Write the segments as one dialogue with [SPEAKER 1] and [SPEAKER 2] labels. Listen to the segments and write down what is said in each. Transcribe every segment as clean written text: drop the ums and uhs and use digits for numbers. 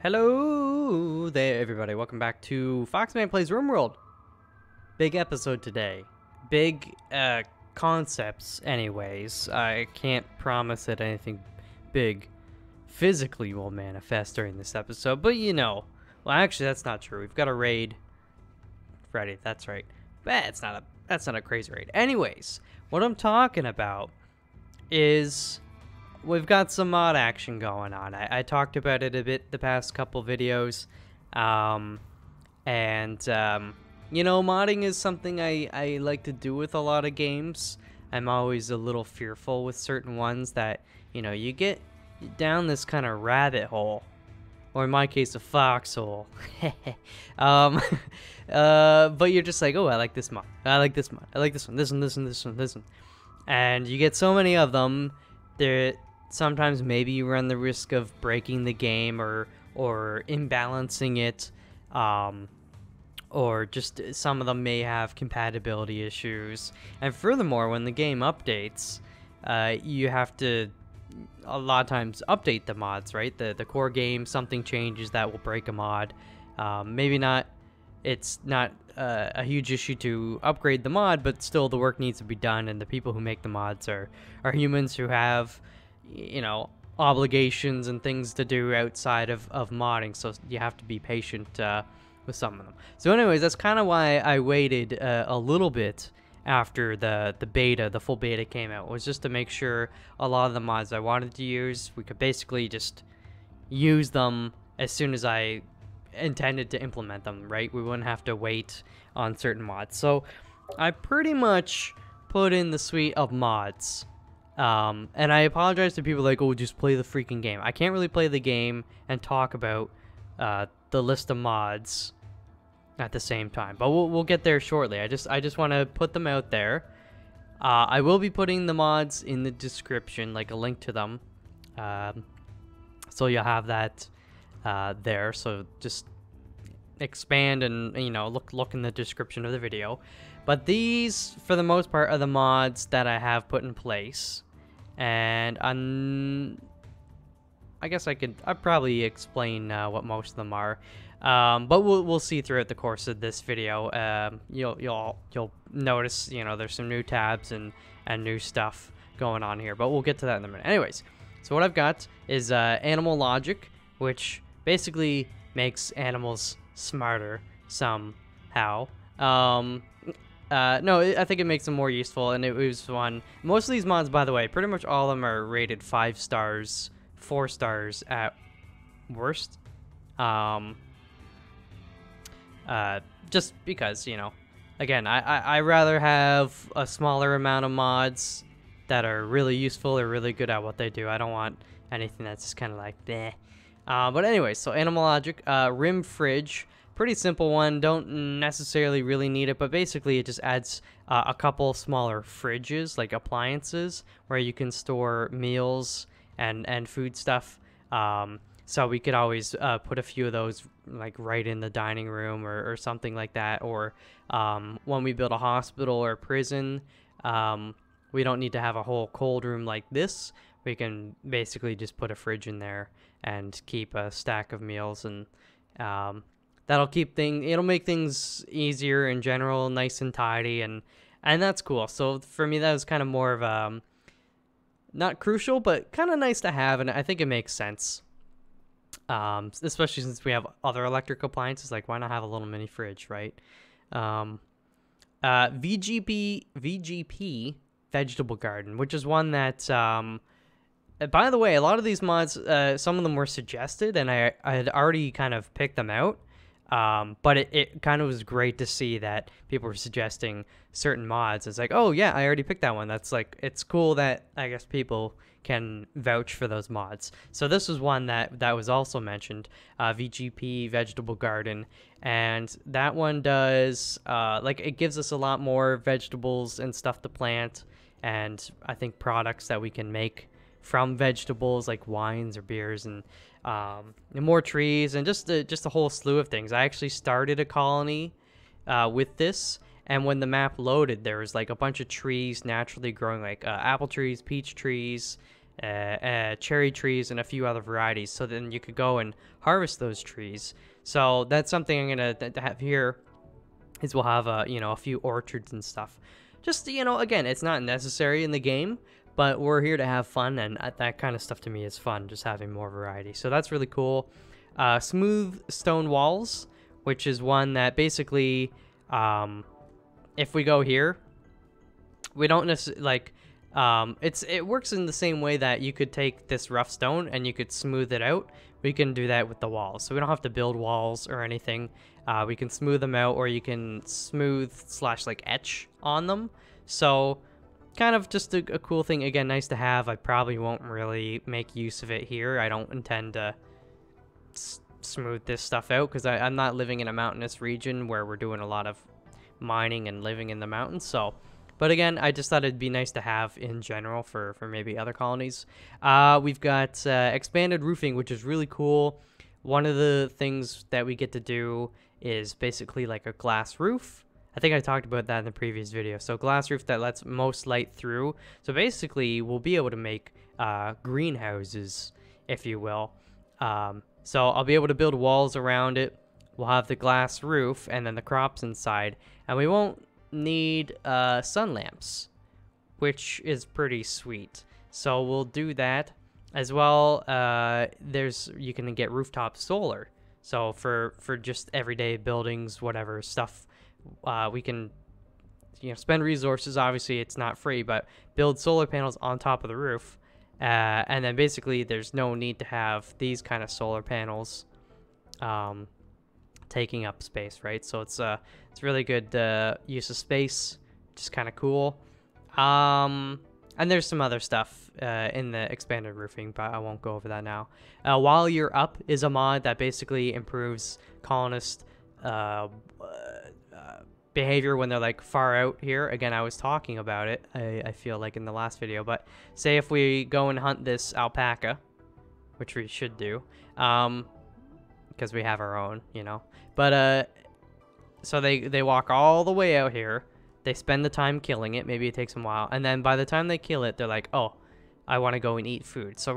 [SPEAKER 1] Hello there, everybody. Welcome back to Foxman Plays RimWorld. Big episode today. Big concepts, anyways. I can't promise that anything big physically will manifest during this episode, but you know. Well, actually, that's not true. We've got a raid. Ready, that's right. That's not a crazy raid. Anyways, what I'm talking about is we've got some mod action going on. I talked about it a bit the past couple videos. You know, modding is something I like to do with a lot of games. I'm always a little fearful with certain ones that, you know, you get down this kind of rabbit hole. Or in my case, a foxhole. But you're just like, oh, I like this mod. I like this mod. I like this one. This one, this one, this one, this one. And you get so many of them. Sometimes maybe you run the risk of breaking the game or imbalancing it, or just some of them may have compatibility issues. And furthermore, when the game updates, you have to a lot of times update the mods, right? The core game, something changes that will break a mod. Maybe not. It's not a huge issue to upgrade the mod, but still the work needs to be done, and the people who make the mods are humans who have, you know, obligations and things to do outside of modding, so you have to be patient with some of them. So anyways, that's kind of why I waited a little bit after the beta, the full beta came out, was just to make sure a lot of the mods I wanted to use, we could basically just use them as soon as I intended to implement them, right? We wouldn't have to wait on certain mods. So I pretty much put in the suite of mods. And I apologize to people like, oh, just play the freaking game. I can't really play the game and talk about the list of mods at the same time, but we'll get there shortly. I just want to put them out there. I will be putting the mods in the description, like a link to them, so you'll have that there. So just expand and, you know, look in the description of the video. But these, for the most part, are the mods that I have put in place, and I guess I'd probably explain what most of them are. But we'll see throughout the course of this video. You'll notice, you know, there's some new tabs and new stuff going on here, but we'll get to that in a minute. Anyways, so what I've got is animal logic, which basically makes animals smarter somehow. No, I think it makes them more useful, and it was fun. Most of these mods, by the way, pretty much all of them are rated 5 stars, 4 stars at worst. Just because, you know, again, I rather have a smaller amount of mods that are really useful or really good at what they do. I don't want anything that's just kind of like, bleh. But anyway, so animal logic, rim fridge, pretty simple one. Don't necessarily really need it, but basically it just adds a couple smaller fridges, like appliances, where you can store meals and food stuff. So we could always put a few of those like right in the dining room or something like that. Or when we build a hospital or a prison, we don't need to have a whole cold room like this. We can basically just put a fridge in there and keep a stack of meals, and it'll make things easier in general, nice and tidy, and that's cool. So for me, that was kind of more of not crucial, but kind of nice to have, and I think it makes sense. Especially since we have other electric appliances, like why not have a little mini fridge, right? VGP vegetable garden, which is one that, by the way, a lot of these mods, some of them were suggested, and I had already kind of picked them out. But it kind of was great to see that people were suggesting certain mods. It's like, oh yeah, I already picked that one. That's like, it's cool that I guess people can vouch for those mods. So this was one that was also mentioned, VGP vegetable garden, and that one does like, it gives us a lot more vegetables and stuff to plant, and I think products that we can make from vegetables, like wines or beers, and more trees, and just a whole slew of things. I actually started a colony with this, and when the map loaded, there was like a bunch of trees naturally growing, like apple trees, peach trees, cherry trees, and a few other varieties. So then you could go and harvest those trees. So that's something I'm gonna have here. Is we'll have a few orchards and stuff. Just again, it's not necessary in the game, but we're here to have fun, and that kind of stuff to me is fun. Just having more variety. So that's really cool. Smooth stone walls, which is one that basically, if we go here, we don't necessarily like. It works in the same way that you could take this rough stone and you could smooth it out. We can do that with the walls, so we don't have to build walls or anything. We can smooth them out, or you can smooth / like etch on them. So kind of just a cool thing. Again, nice to have. I probably won't really make use of it here. I don't intend to smooth this stuff out because I'm not living in a mountainous region where we're doing a lot of mining and living in the mountains. So, but again, I just thought it'd be nice to have in general for maybe other colonies. We've got expanded roofing, which is really cool. One of the things that we get to do is basically like a glass roof. I think I talked about that in the previous video. So glass roof that lets most light through. So basically, we'll be able to make greenhouses, if you will. So I'll be able to build walls around it. We'll have the glass roof and then the crops inside. And we won't need sun lamps, which is pretty sweet. So we'll do that. As well, you can get rooftop solar. So for just everyday buildings, whatever stuff, we can spend resources. Obviously, it's not free, but build solar panels on top of the roof, and then basically there's no need to have these kind of solar panels taking up space, right? So it's really good use of space, just kind of cool. And there's some other stuff in the expanded roofing, but I won't go over that now. While You're Up is a mod that basically improves colonist behavior when they're like far out here. Again, I was talking about it, I feel like in the last video, but say if we go and hunt this alpaca, which we should do, because we have our own, but so they walk all the way out here. They spend the time killing it. Maybe it takes them a while. And then by the time they kill it, they're like, oh, I want to go and eat food. So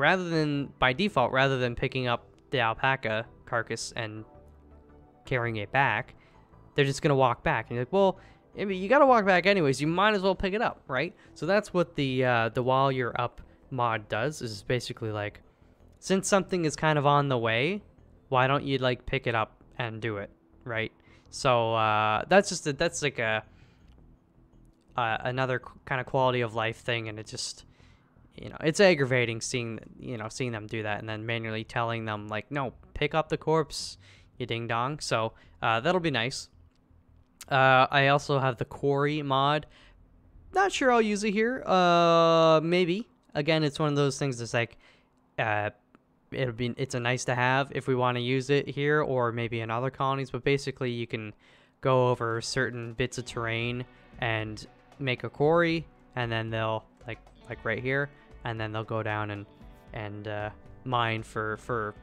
[SPEAKER 1] by default, rather than picking up the alpaca carcass and carrying it back, they're just going to walk back. And you're like, well, I mean, you got to walk back anyways. You might as well pick it up, right? So that's what the While You're Up mod does, is basically like, since something is kind of on the way, why don't you like pick it up and do it, right? So that's like another kind of quality of life thing, and it just it's aggravating seeing them do that and then manually telling them like, no, pick up the corpse, you ding dong. So that'll be nice. I also have the quarry mod. Not sure I'll use it here. Maybe. Again, it's one of those things that's like it's a nice to have if we want to use it here or maybe in other colonies, but basically you can go over certain bits of terrain and make a quarry, and then they'll like right here, and then they'll go down and mine for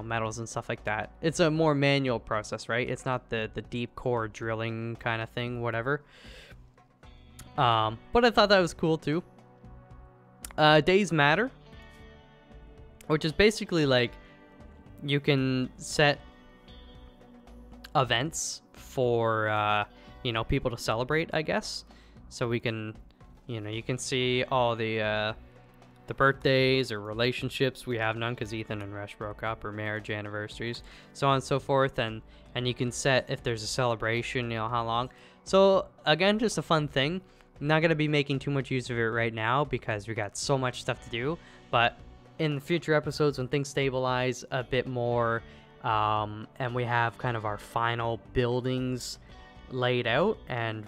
[SPEAKER 1] metals and stuff like that. It's a more manual process, right? It's not the deep core drilling kind of thing, whatever. But I thought that was cool too. Days Matter, which is basically like you can set events for people to celebrate, I guess. So we can, you can see all the birthdays or relationships. We have none because Ethan and Rush broke up, or marriage anniversaries, so on and so forth. And you can set if there's a celebration, how long. So again, just a fun thing. I'm not going to be making too much use of it right now because we got so much stuff to do. But in future episodes, when things stabilize a bit more, and we have kind of our final buildings laid out, and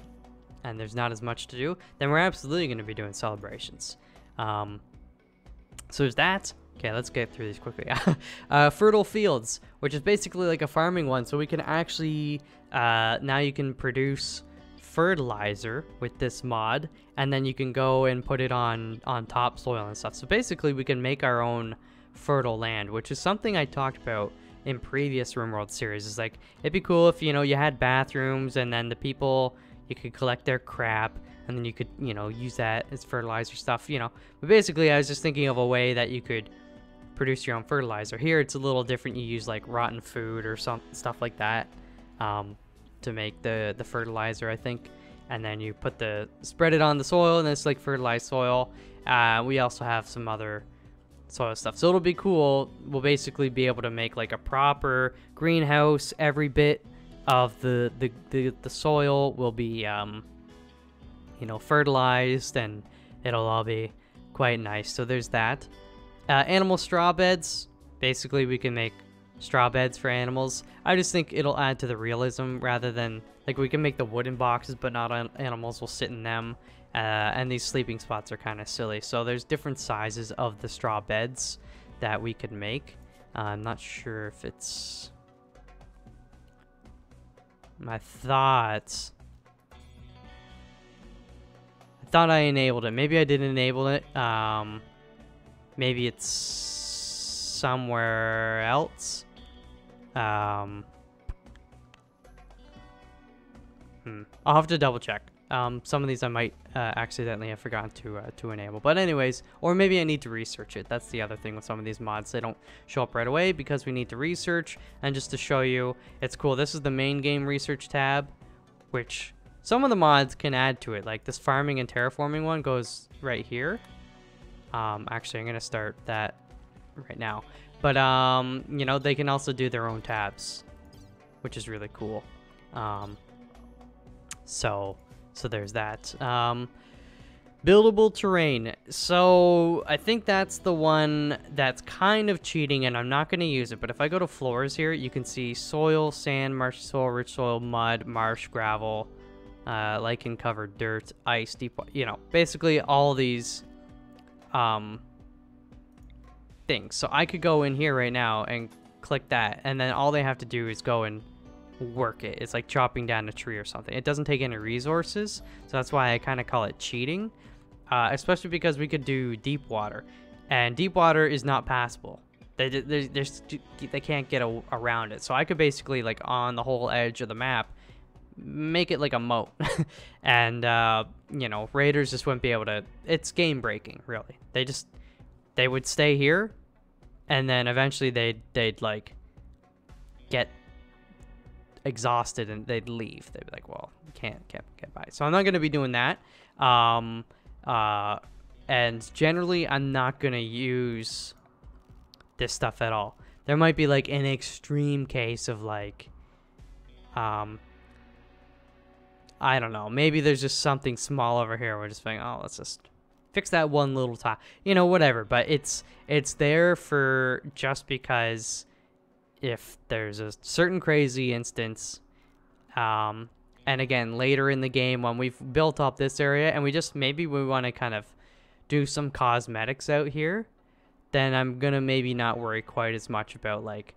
[SPEAKER 1] there's not as much to do, then we're absolutely going to be doing celebrations. So there's that. Okay, let's get through these quickly. Fertile Fields, which is basically like a farming one. So we can actually, now you can produce fertilizer with this mod, and then you can go and put it on topsoil and stuff. So basically we can make our own fertile land, which is something I talked about in previous RimWorld series. Is like, it'd be cool if, you had bathrooms, and then the people, you could collect their crap, and then you could, you know, use that as fertilizer stuff, you know. But basically, I was just thinking of a way that you could produce your own fertilizer. Here, it's a little different. You use like rotten food or some stuff like that to make the fertilizer, I think. And then you spread it on the soil, and it's like fertilized soil. We also have some other soil stuff, so it'll be cool. We'll basically be able to make like a proper greenhouse. Every bit of the soil will be you know, fertilized, and it'll all be quite nice. So there's that. Animal straw beds. Basically, we can make straw beds for animals. I just think it'll add to the realism, rather than, like, we can make the wooden boxes, but not animals will sit in them. And these sleeping spots are kind of silly. So there's different sizes of the straw beds that we could make. I'm not sure if it's... I thought I enabled it. Maybe I didn't enable it. Maybe it's somewhere else. I'll have to double check. Some of these I might accidentally have forgotten to enable. But anyways, or maybe I need to research it. That's the other thing with some of these mods. They don't show up right away because we need to research. And just to show you, it's cool. This is the main game research tab, which some of the mods can add to it. Like this farming and terraforming one goes right here. Actually, I'm going to start that right now. But, you know, they can also do their own tabs, which is really cool. So there's that. Buildable terrain. So I think that's the one that's kind of cheating, and I'm not going to use it. But if I go to floors here, you can see soil, sand, marshy soil, rich soil, mud, marsh, gravel, lichen covered dirt, ice, deep, you know, basically all these things. So I could go in here right now and click that, and then all they have to do is go and work it. It's like chopping down a tree or something. It doesn't take any resources, so that's why I kind of call it cheating, especially because we could do deep water, and deep water is not passable. They can't get around it. So I could basically, like, on the whole edge of the map, make it like a moat. And you know, raiders just wouldn't be able to. It's game breaking, really. They would stay here, and then eventually they'd like get exhausted and they'd leave. They'd be like, well, can't get by. So I'm not going to be doing that. And generally I'm not going to use this stuff at all. There might be like an extreme case of like, I don't know, maybe there's just something small over here. We're just like, oh, let's just fix that one little tile, you know, whatever. But it's there for just because if there's a certain crazy instance, and again, later in the game when we've built up this area and maybe we want to kind of do some cosmetics out here, then I'm gonna maybe not worry quite as much about like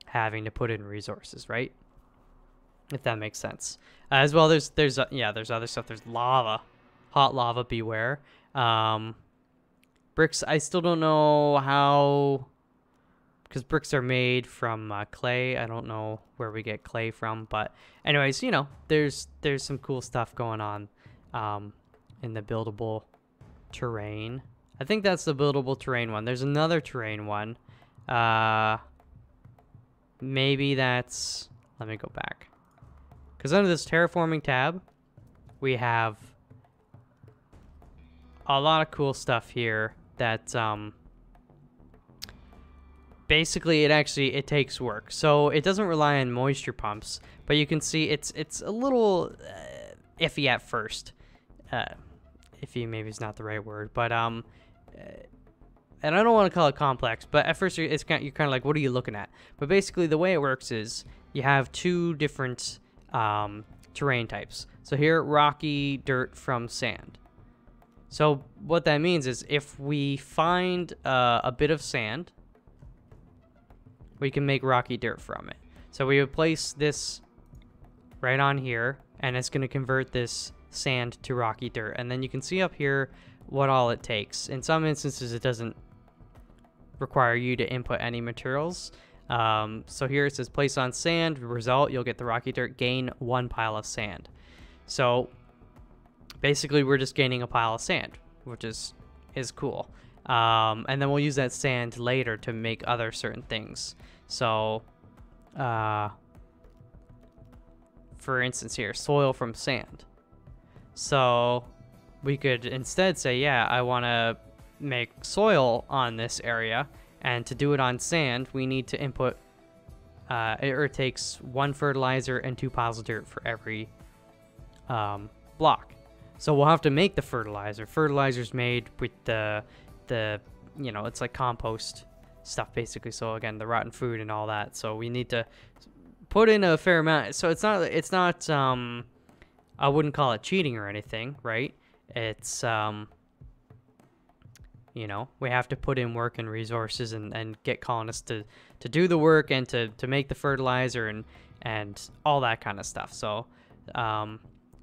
[SPEAKER 1] having to put in resources, right? If that makes sense. As well, there's other stuff. There's lava, hot lava, beware. Bricks, I still don't know how, because bricks are made from clay. I don't know where we get clay from, but anyways, you know, there's some cool stuff going on in the buildable terrain. I think that's the buildable terrain one. There's another terrain one. Maybe that's, let me go back. Because under this terraforming tab, we have a lot of cool stuff here that basically it takes work. So it doesn't rely on moisture pumps, but you can see it's a little iffy at first. Iffy maybe is not the right word, but and I don't want to call it complex, but at first you're kind of like, what are you looking at? But basically the way it works is you have two different terrain types. So here, rocky, dirt from sand. So what that means is if we find a bit of sand, we can make rocky dirt from it. So we would place this right on here, and it's going to convert this sand to rocky dirt. And then you can see up here what all it takes. In some instances, it doesn't require you to input any materials. So here it says place on sand, result, you'll get the rocky dirt, gain 1 pile of sand. So basically we're just gaining a pile of sand, which is cool. And then we'll use that sand later to make other certain things. So, for instance here, soil from sand. So we could instead say, yeah, I want to make soil on this area, and to do it on sand, we need to input, it takes 1 fertilizer and 2 piles of dirt for every block. So we'll have to make the fertilizer. Fertilizer's made with the you know, it's like compost stuff basically. So again, the rotten food and all that. So we need to put in a fair amount. So it's not I wouldn't call it cheating or anything, right? It's you know, we have to put in work and resources and get colonists to do the work and to make the fertilizer and all that kind of stuff. So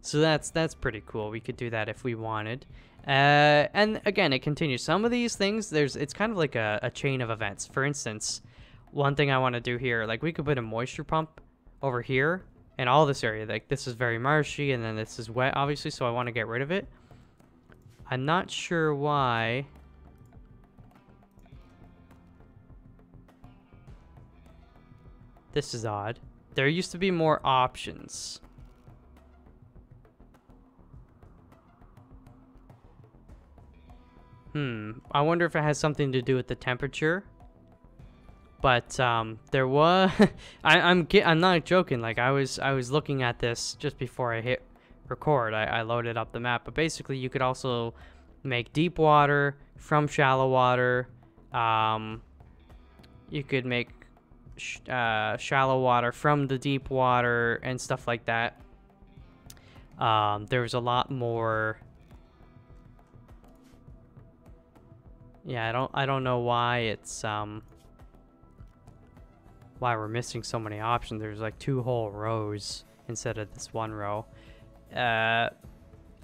[SPEAKER 1] so that's pretty cool. We could do that if we wanted. And again, it continues. Some of these things, it's kind of like a chain of events. For instance, one thing I want to do here, like we could put a moisture pump over here in all this area. Like this is very marshy, and then this is wet, obviously, so I want to get rid of it. I'm not sure why. This is odd. There used to be more options. I wonder if it has something to do with the temperature. But there was I'm not joking. Like I was looking at this just before I hit record. I loaded up the map, but basically you could also make deep water from shallow water. You could make shallow water from the deep water and stuff like that. There's a lot more. Yeah, I don't know why it's why we're missing so many options. There's like 2 whole rows instead of this 1 row. But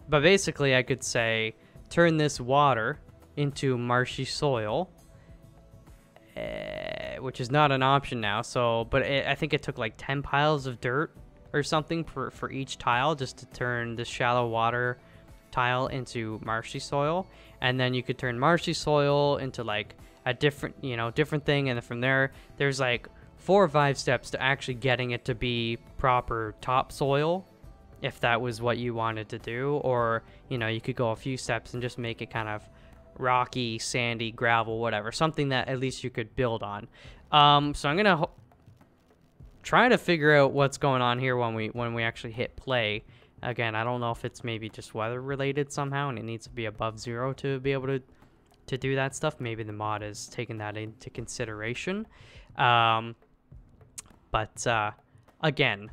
[SPEAKER 1] basically I could say turn this water into marshy soil, which is not an option now. So, but I think it took like 10 piles of dirt or something for each tile just to turn the shallow water tile into marshy soil. And then you could turn marshy soil into like a different, you know, different thing. And then from there, there's like 4 or 5 steps to actually getting it to be proper topsoil, if that was what you wanted to do. Or, you know, you could go a few steps and just make it kind of rocky, sandy, gravel, whatever, something that at least you could build on. So I'm gonna try to figure out what's going on here when we actually hit play. Again, I don't know if it's maybe just weather related somehow and it needs to be above 0 to be able to do that stuff. Maybe the mod is taking that into consideration. But again,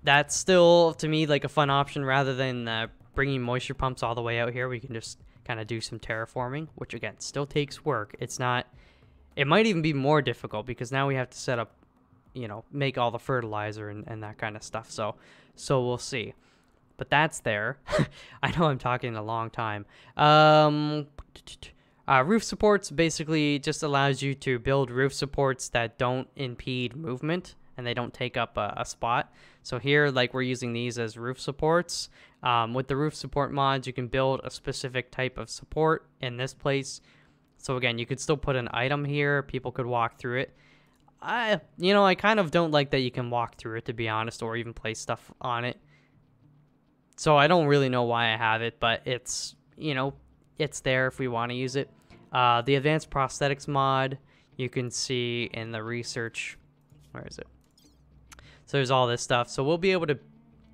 [SPEAKER 1] that's still to me like a fun option rather than bringing moisture pumps all the way out here. We can just kind of do some terraforming, which again still takes work. It's not, it might even be more difficult because now we have to set up, you know, make all the fertilizer and that kind of stuff. So we'll see. But that's there. I know I'm talking a long time. Roof supports basically just allows you to build roof supports that don't impede movement and they don't take up a spot. So here, like, we're using these as roof supports. With the roof support mods, you can build a specific type of support in this place. So again, you could still put an item here. People could walk through it. I kind of don't like that you can walk through it, to be honest, or even place stuff on it. So I don't really know why I have it, but it's, you know, it's there if we want to use it. The advanced prosthetics mod, you can see in the research. Where is it? So there's all this stuff. So we'll be able to,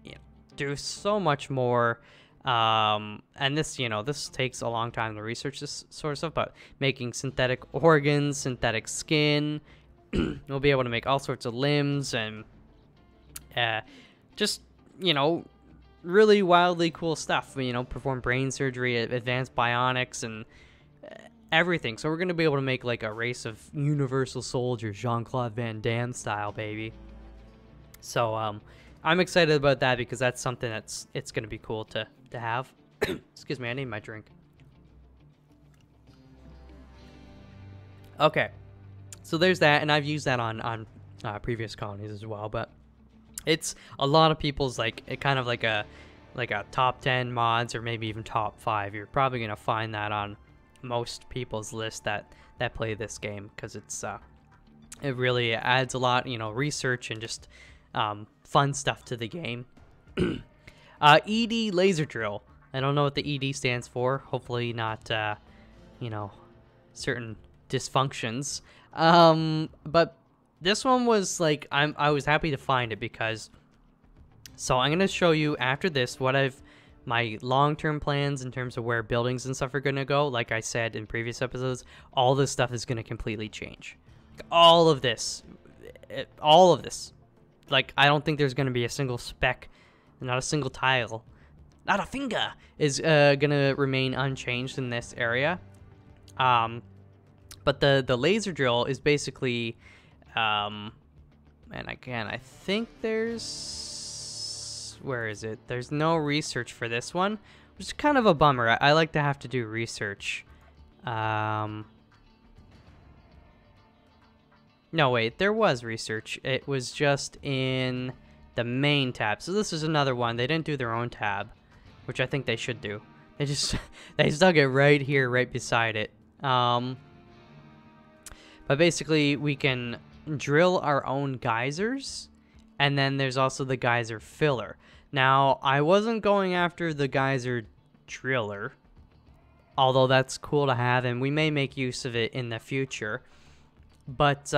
[SPEAKER 1] you know, do so much more. And this, you know, this takes a long time to research this sort of stuff, but making synthetic organs, synthetic skin, we'll be able to make all sorts of limbs and just, you know, really wildly cool stuff. You know, perform brain surgery, advanced bionics, and everything. So we're going to be able to make like a race of universal soldiers, Jean-Claude Van Damme style, baby. So I'm excited about that because that's something it's going to be cool to have. Excuse me, I need my drink. Okay, so there's that, and I've used that on previous colonies as well, but it's a lot of people's like kind of like like a top 10 mods or maybe even top 5. You're probably gonna find that on most people's list that play this game, because it's it really adds a lot, you know, research and just fun stuff to the game. ED laser drill. I don't know what the ED stands for. Hopefully not, you know, certain dysfunctions. But this one was like, I was happy to find it because, so I'm gonna show you after this what my long-term plans in terms of where buildings and stuff are gonna go. Like I said in previous episodes, all this stuff is gonna completely change. Like, all of this. Like, I don't think there's gonna be a single speck, not a single tile, not a finger is gonna remain unchanged in this area. But the laser drill is basically, and again, I think where is it? There's no research for this one, which is kind of a bummer. I like to have to do research. No, wait, there was research. It was just in the main tab. So this is another one. They didn't do their own tab, which I think they should do. They just they stuck it right here, right beside it. But basically, we can drill our own geysers, and then there's also the geyser filler. Now, I wasn't going after the geyser driller, although that's cool to have, and we may make use of it in the future. But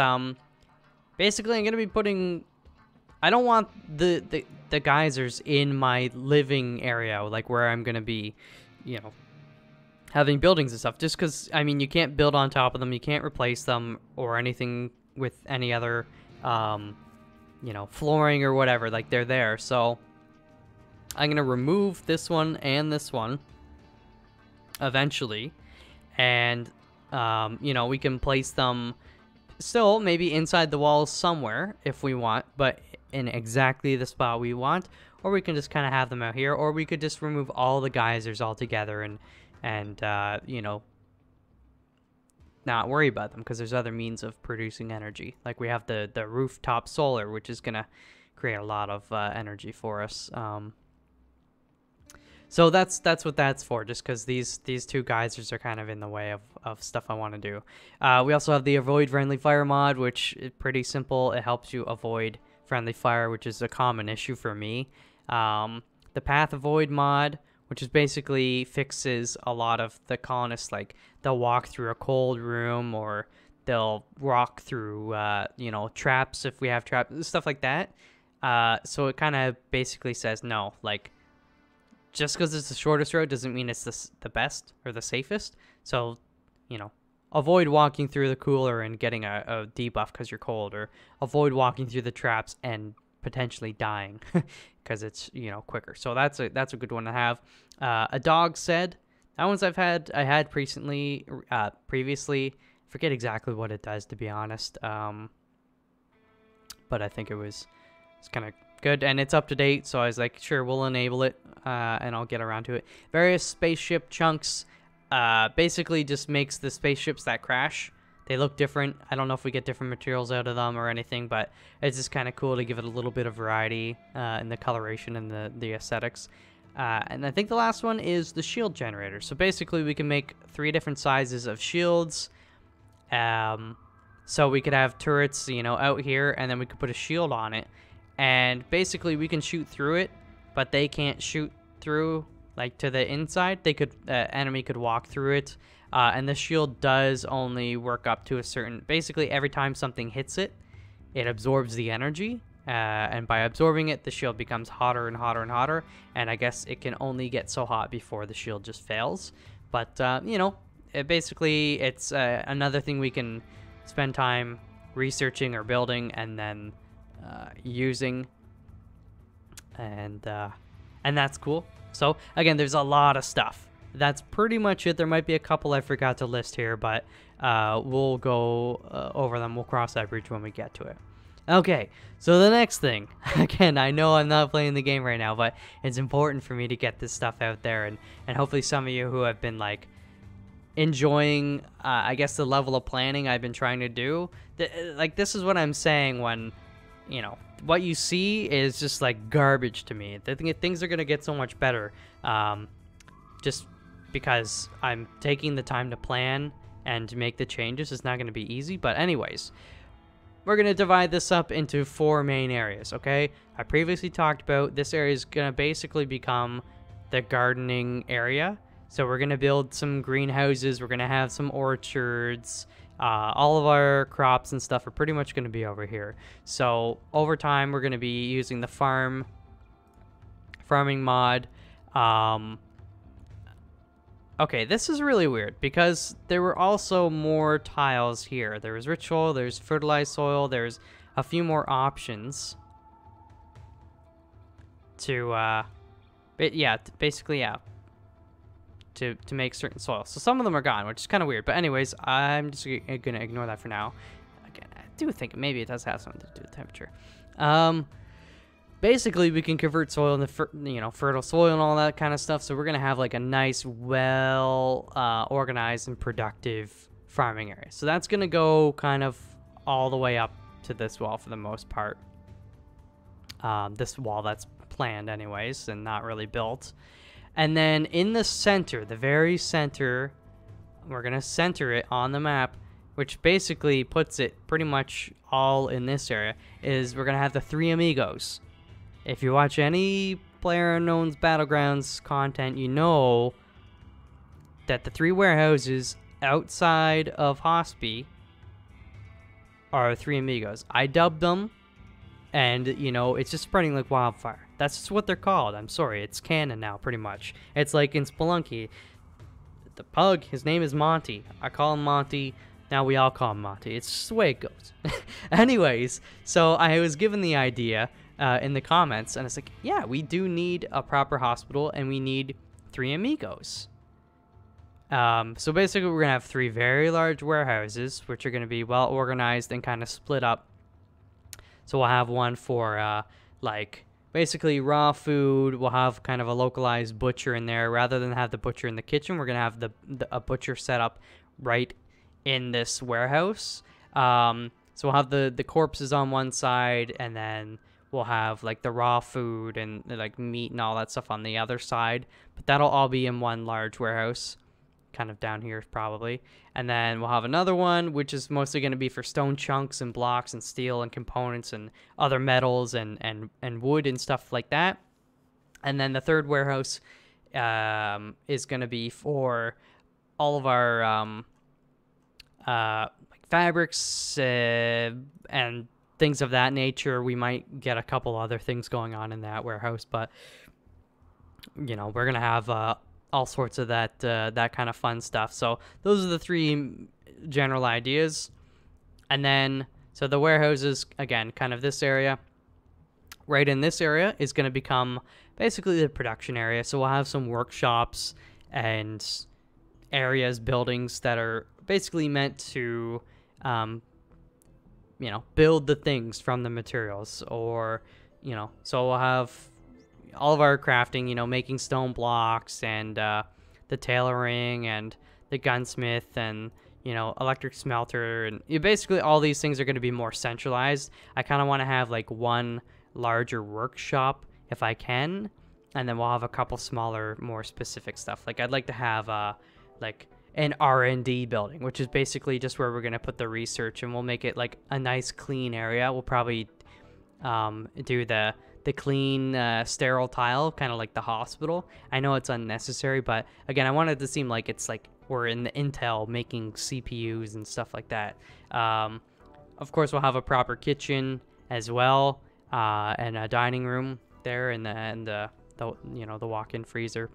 [SPEAKER 1] basically, I'm gonna be putting. I don't want the geysers in my living area, like where I'm gonna be, you know, having buildings and stuff. Just because, I mean, you can't build on top of them, you can't replace them or anything with any other, you know, flooring or whatever. Like, they're there. So I'm gonna remove this one and this one eventually, and you know, we can place them still maybe inside the walls somewhere if we want, but in exactly the spot we want, or we can just kind of have them out here, or we could just remove all the geysers altogether and you know, not worry about them, because there's other means of producing energy. Like, we have the rooftop solar, which is gonna create a lot of energy for us. So that's what that's for, just because these two geysers are kind of in the way of stuff I want to do. We also have the avoid friendly fire mod, which is pretty simple. It helps you avoid friendly fire, which is a common issue for me. The path avoid mod, which is basically fixes a lot of the colonists, like they'll walk through a cold room, or they'll walk through you know, traps if we have traps, stuff like that. So it kind of basically says no, like, just because it's the shortest road doesn't mean it's the best or the safest. So, you know, avoid walking through the cooler and getting a debuff because you're cold, or avoid walking through the traps and potentially dying because it's, you know, quicker. So that's a good one to have. A dog said, that one's I had previously. Forget exactly what it does, to be honest. But I think it's kind of good, and it's up to date, so I was like, sure, we'll enable it, and I'll get around to it. Various spaceship chunks basically just makes the spaceships that crash. They look different. I don't know if we get different materials out of them or anything, but it's just kind of cool to give it a little bit of variety in the coloration and the aesthetics. And I think the last one is the shield generator. So basically, we can make 3 different sizes of shields. So we could have turrets, you know, out here, and then we could put a shield on it. And basically, we can shoot through it, but they can't shoot through, like, to the inside. They could, enemy could walk through it. And the shield does only work up to a certain, basically every time something hits it, it absorbs the energy. And by absorbing it, the shield becomes hotter and hotter and hotter. And I guess it can only get so hot before the shield just fails. But, you know, basically it's another thing we can spend time researching or building and then using. And that's cool. So, again, there's a lot of stuff. That's pretty much it. There might be a couple I forgot to list here, but we'll go over them. We'll cross that bridge when we get to it. Okay, so the next thing. Again, I know I'm not playing the game right now, but it's important for me to get this stuff out there. And hopefully some of you who have been, like, enjoying, I guess, the level of planning I've been trying to do. Like, this is what I'm saying when you know, what you see is just like garbage to me. I think things are gonna get so much better, just because I'm taking the time to plan and to make the changes. It's not gonna be easy, but anyways, we're gonna divide this up into 4 main areas. Okay, I previously talked about this area is gonna basically become the gardening area. So we're gonna build some greenhouses. We're gonna have some orchards. All of our crops and stuff are pretty much going to be over here. So over time, we're going to be using the farming mod. Okay, this is really weird because there were also more tiles here. There was rich soil, there's fertilized soil, there's a few more options to, basically, to make certain soil. So some of them are gone, which is kind of weird. But anyways, I'm just going to ignore that for now. Again, I do think maybe it does have something to do with temperature. Basically, we can convert soil into fertile soil and all that kind of stuff. So we're going to have like a nice, well organized and productive farming area. So that's going to go kind of all the way up to this wall for the most part. This wall that's planned anyways and not really built. And then in the center, the very center, we're going to center it on the map, which basically puts it pretty much all in this area, is we're going to have the 3 amigos. If you watch any PlayerUnknown's Battlegrounds content, you know that the 3 warehouses outside of Hospi are 3 amigos. I dubbed them, and, you know, it's just spreading like wildfire. That's just what they're called. I'm sorry. It's canon now, pretty much. It's like in Spelunky. The pug, his name is Monty. I call him Monty. Now we all call him Monty. It's just the way it goes. Anyways, so I was given the idea in the comments, and it's like, yeah, we do need a proper hospital, and we need 3 amigos. So basically, we're going to have 3 very large warehouses, which are going to be well organized and kind of split up. So we'll have one for, like, basically raw food. We'll have kind of a localized butcher in there. Rather than have the butcher in the kitchen, we're going to have a butcher set up right in this warehouse. So we'll have the corpses on one side, and then we'll have, like, the raw food and, like, meat and all that stuff on the other side. But that'll all be in one large warehouse. Kind of down here probably. And then we'll have another one which is mostly going to be for stone chunks and blocks and steel and components and other metals and wood and stuff like that. And then the third warehouse is going to be for all of our like fabrics and things of that nature. We might get a couple other things going on in that warehouse, but you know, we're going to have all sorts of that kind of fun stuff. So those are the 3 general ideas. And then, so the warehouses, again, kind of this area. Right in this area is going to become basically the production area. So we'll have some workshops and areas, buildings that are basically meant to, you know, build the things from the materials. Or, you know, so we'll have all of our crafting, you know, making stone blocks and the tailoring and the gunsmith and, you know, electric smelter. And basically all these things are going to be more centralized. I kind of want to have like one larger workshop if I can. And then we'll have a couple smaller, more specific stuff. Like I'd like to have like an R&D building, which is basically just where we're going to put the research, and we'll make it like a nice clean area. We'll probably do the clean sterile tile, kind of like the hospital. I know it's unnecessary, but again, I wanted to seem like it's like we're in the Intel making CPUs and stuff like that. Of course, we'll have a proper kitchen as well, and a dining room there, and the you know, the walk-in freezer.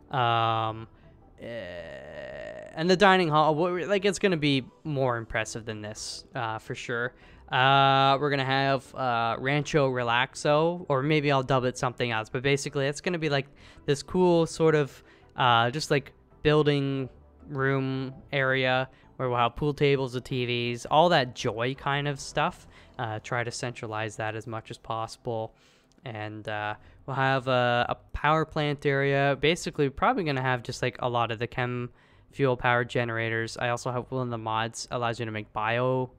[SPEAKER 1] And the dining hall, like, it's gonna be more impressive than this, for sure. We're gonna have Rancho Relaxo, or maybe I'll dub it something else, but basically it's gonna be like this cool sort of just like building room area where we'll have pool tables with TVs, all that joy kind of stuff. Try to centralize that as much as possible. And we'll have a power plant area. Basically, probably gonna have just like a lot of the chem fuel power generators. I also have one of the mods allows you to make biofuel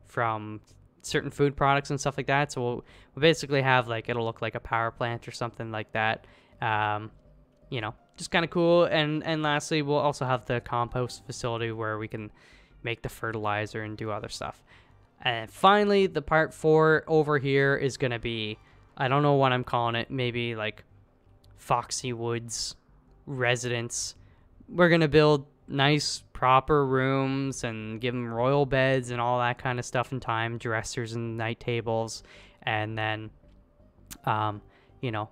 [SPEAKER 1] from certain food products and stuff like that. So we'll basically have like, it'll look like a power plant or something like that. You know, just kind of cool. And lastly, we'll also have the compost facility where we can make the fertilizer and do other stuff. And finally, the part 4 over here is going to be, I don't know what I'm calling it, maybe like Foxy Woods residence. We're going to build nice, proper rooms and give them royal beds and all that kind of stuff in time, dressers and night tables. And then, you know,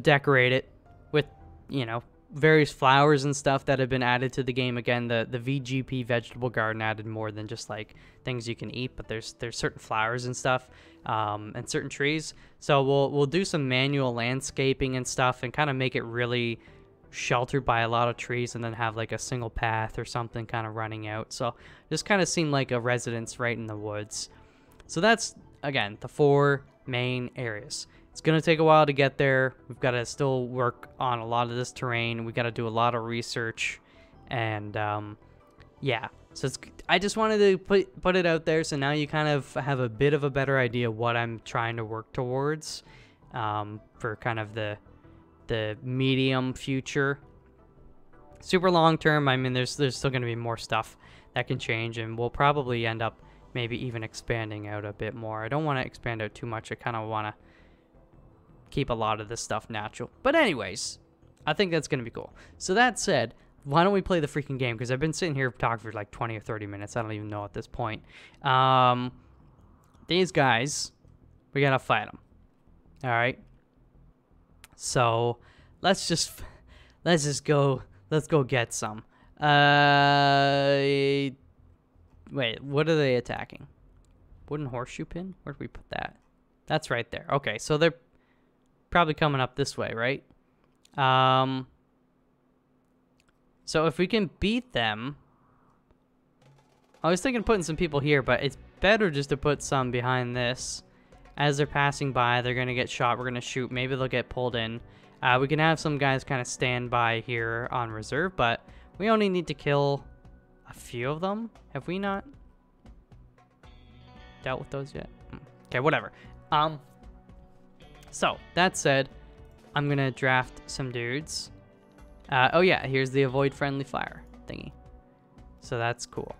[SPEAKER 1] decorate it with, you know, various flowers and stuff that have been added to the game. Again, the VGP vegetable garden added more than just like things you can eat, but there's certain flowers and stuff, and certain trees. So we'll do some manual landscaping and stuff and kind of make it really sheltered by a lot of trees, and then have like a single path or something kind of running out. So just kind of seem like a residence right in the woods. So that's, again, the 4 main areas. It's going to take a while to get there. We've got to still work on a lot of this terrain. We got to do a lot of research. And, yeah. So I just wanted to put it out there so now you kind of have a bit of a better idea what I'm trying to work towards, for kind of the medium future. Super long term, I mean, there's still going to be more stuff that can change, and we'll probably end up maybe even expanding out a bit more. I don't want to expand out too much. I kind of want to keep a lot of this stuff natural. But anyways, I think that's going to be cool. So that said, why don't we play the freaking game? Because I've been sitting here talking for like 20 or 30 minutes. I don't even know at this point. These guys, we got to fight them. All right. So let's go get some. Wait, what are they attacking? Wooden horseshoe pin? Where'd we put that? That's right there. Okay, so they're probably coming up this way, right? So if we can beat them, I was thinking putting some people here, but it's better just to put some behind this. As they're passing by, they're gonna get shot. We're gonna shoot. Maybe they'll get pulled in. We can have some guys kind of stand by here on reserve, but we only need to kill a few of them. Have we not dealt with those yet? Okay, whatever. So that said, I'm gonna draft some dudes. Oh yeah, here's the avoid friendly fire thingy. So that's cool.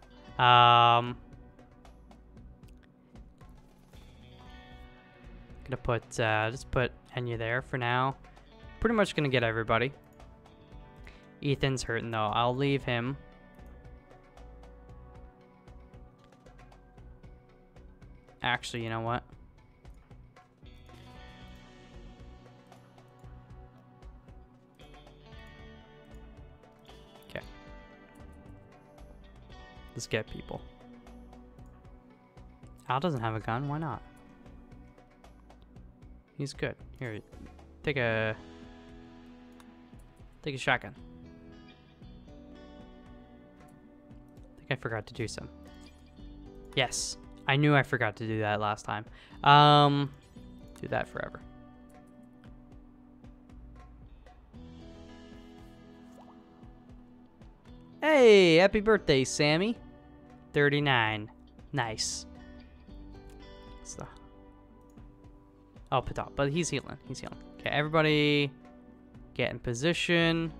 [SPEAKER 1] Gonna put just put Enya there for now. Pretty much gonna get everybody. Ethan's hurting though. I'll leave him. Actually, you know what? Okay. Let's get people. Al doesn't have a gun. Why not? He's good. Here, take a shotgun. I think I forgot to do some. Yes, I knew I forgot to do that last time. Do that forever. Hey, happy birthday, Sammy. 39. Nice. So. Oh, Patop, but he's healing. He's healing. Okay, everybody get in position.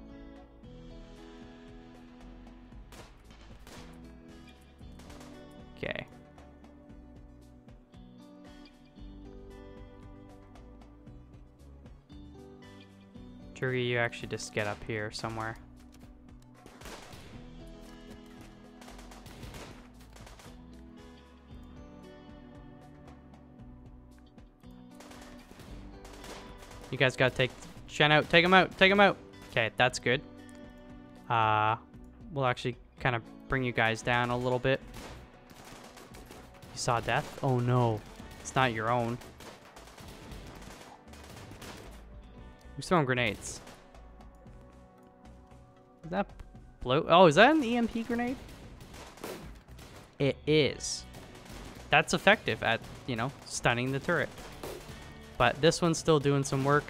[SPEAKER 1] Okay. Turkey, you actually just get up here somewhere. You guys gotta take Shen out. Take him out. Take him out. Okay, that's good. We'll actually kind of bring you guys down a little bit. You saw death? Oh no. It's not your own. Who's throwing grenades? Is that blue? Oh, is that an EMP grenade? It is. That's effective at, you know, stunning the turret. But this one's still doing some work.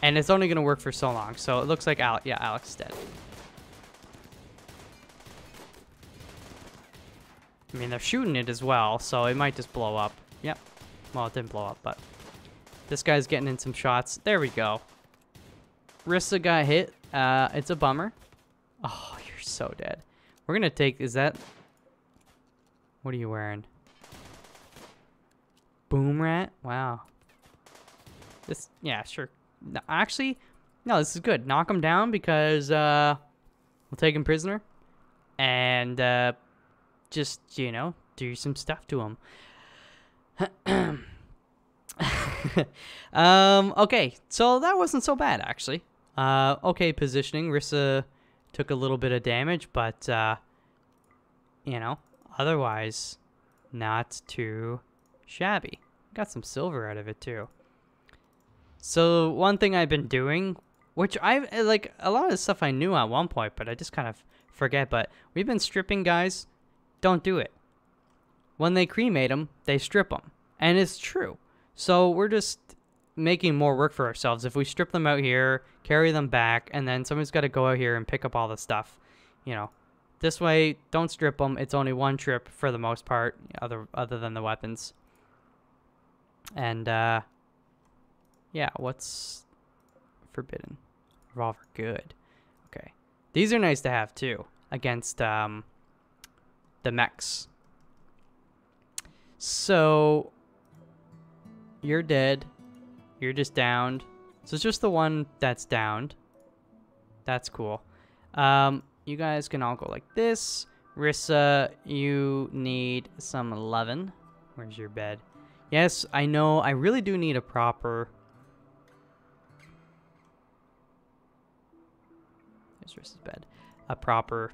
[SPEAKER 1] And it's only going to work for so long. So it looks like Alex is dead. I mean, they're shooting it as well, so it might just blow up. Yep. Well, it didn't blow up, but this guy's getting in some shots. There we go. Rissa got hit. It's a bummer. Oh, you're so dead. We're gonna take, is that, what are you wearing? Boom rat? Wow. This, yeah, sure. No, actually, no, this is good. Knock him down because we'll take him prisoner and just, you know, do some stuff to him. Okay, so that wasn't so bad actually. Okay, positioning. Rissa took a little bit of damage, but you know, otherwise not too shabby. Got some silver out of it too. So one thing I've been doing, which I like, a lot of this stuff I knew at one point, but I just kind of forget, but we've been stripping guys. Don't do it. When they cremate them, they strip them. And it's true. So we're just making more work for ourselves. If we strip them out here, carry them back, and then somebody's got to go out here and pick up all the stuff. You know, this way, don't strip them. It's only one trip for the most part, other than the weapons. And, yeah, what's forbidden? Revolver, good. Okay. These are nice to have, too, against, the mechs. So, you're dead. You're just downed. So it's just the one that's downed. That's cool. You guys can all go like this. Rissa, you need some 11. Where's your bed? Yes, I know. I really do need a proper... There's Rissa's bed. A proper...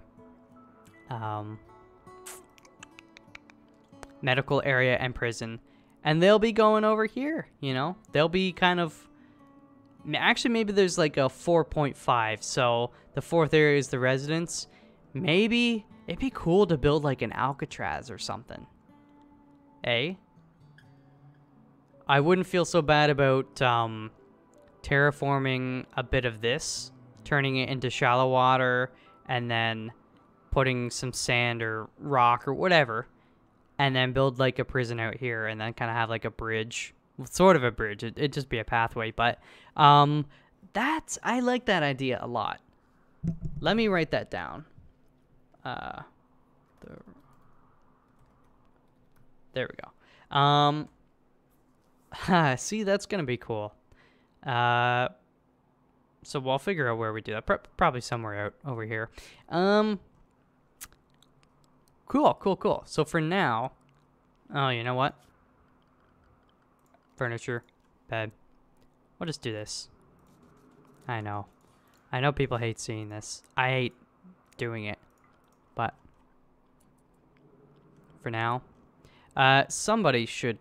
[SPEAKER 1] medical area and prison. And they'll be going over here, you know? They'll be kind of... Actually, maybe there's like a 4.5. So the fourth area is the residence. Maybe it'd be cool to build like an Alcatraz or something. Eh? I wouldn't feel so bad about terraforming a bit of this. Turning it into shallow water. And then putting some sand or rock or whatever. And then build like a prison out here, and then kind of have like a bridge, well, sort of a bridge. It'd just be a pathway, but I like that idea a lot. Let me write that down. There we go. See, that's gonna be cool. So we'll figure out where we do that. Probably somewhere out over here. Cool. So for now, oh, you know what? Furniture, bed. We'll just do this. I know people hate seeing this. I hate doing it. But for now, somebody should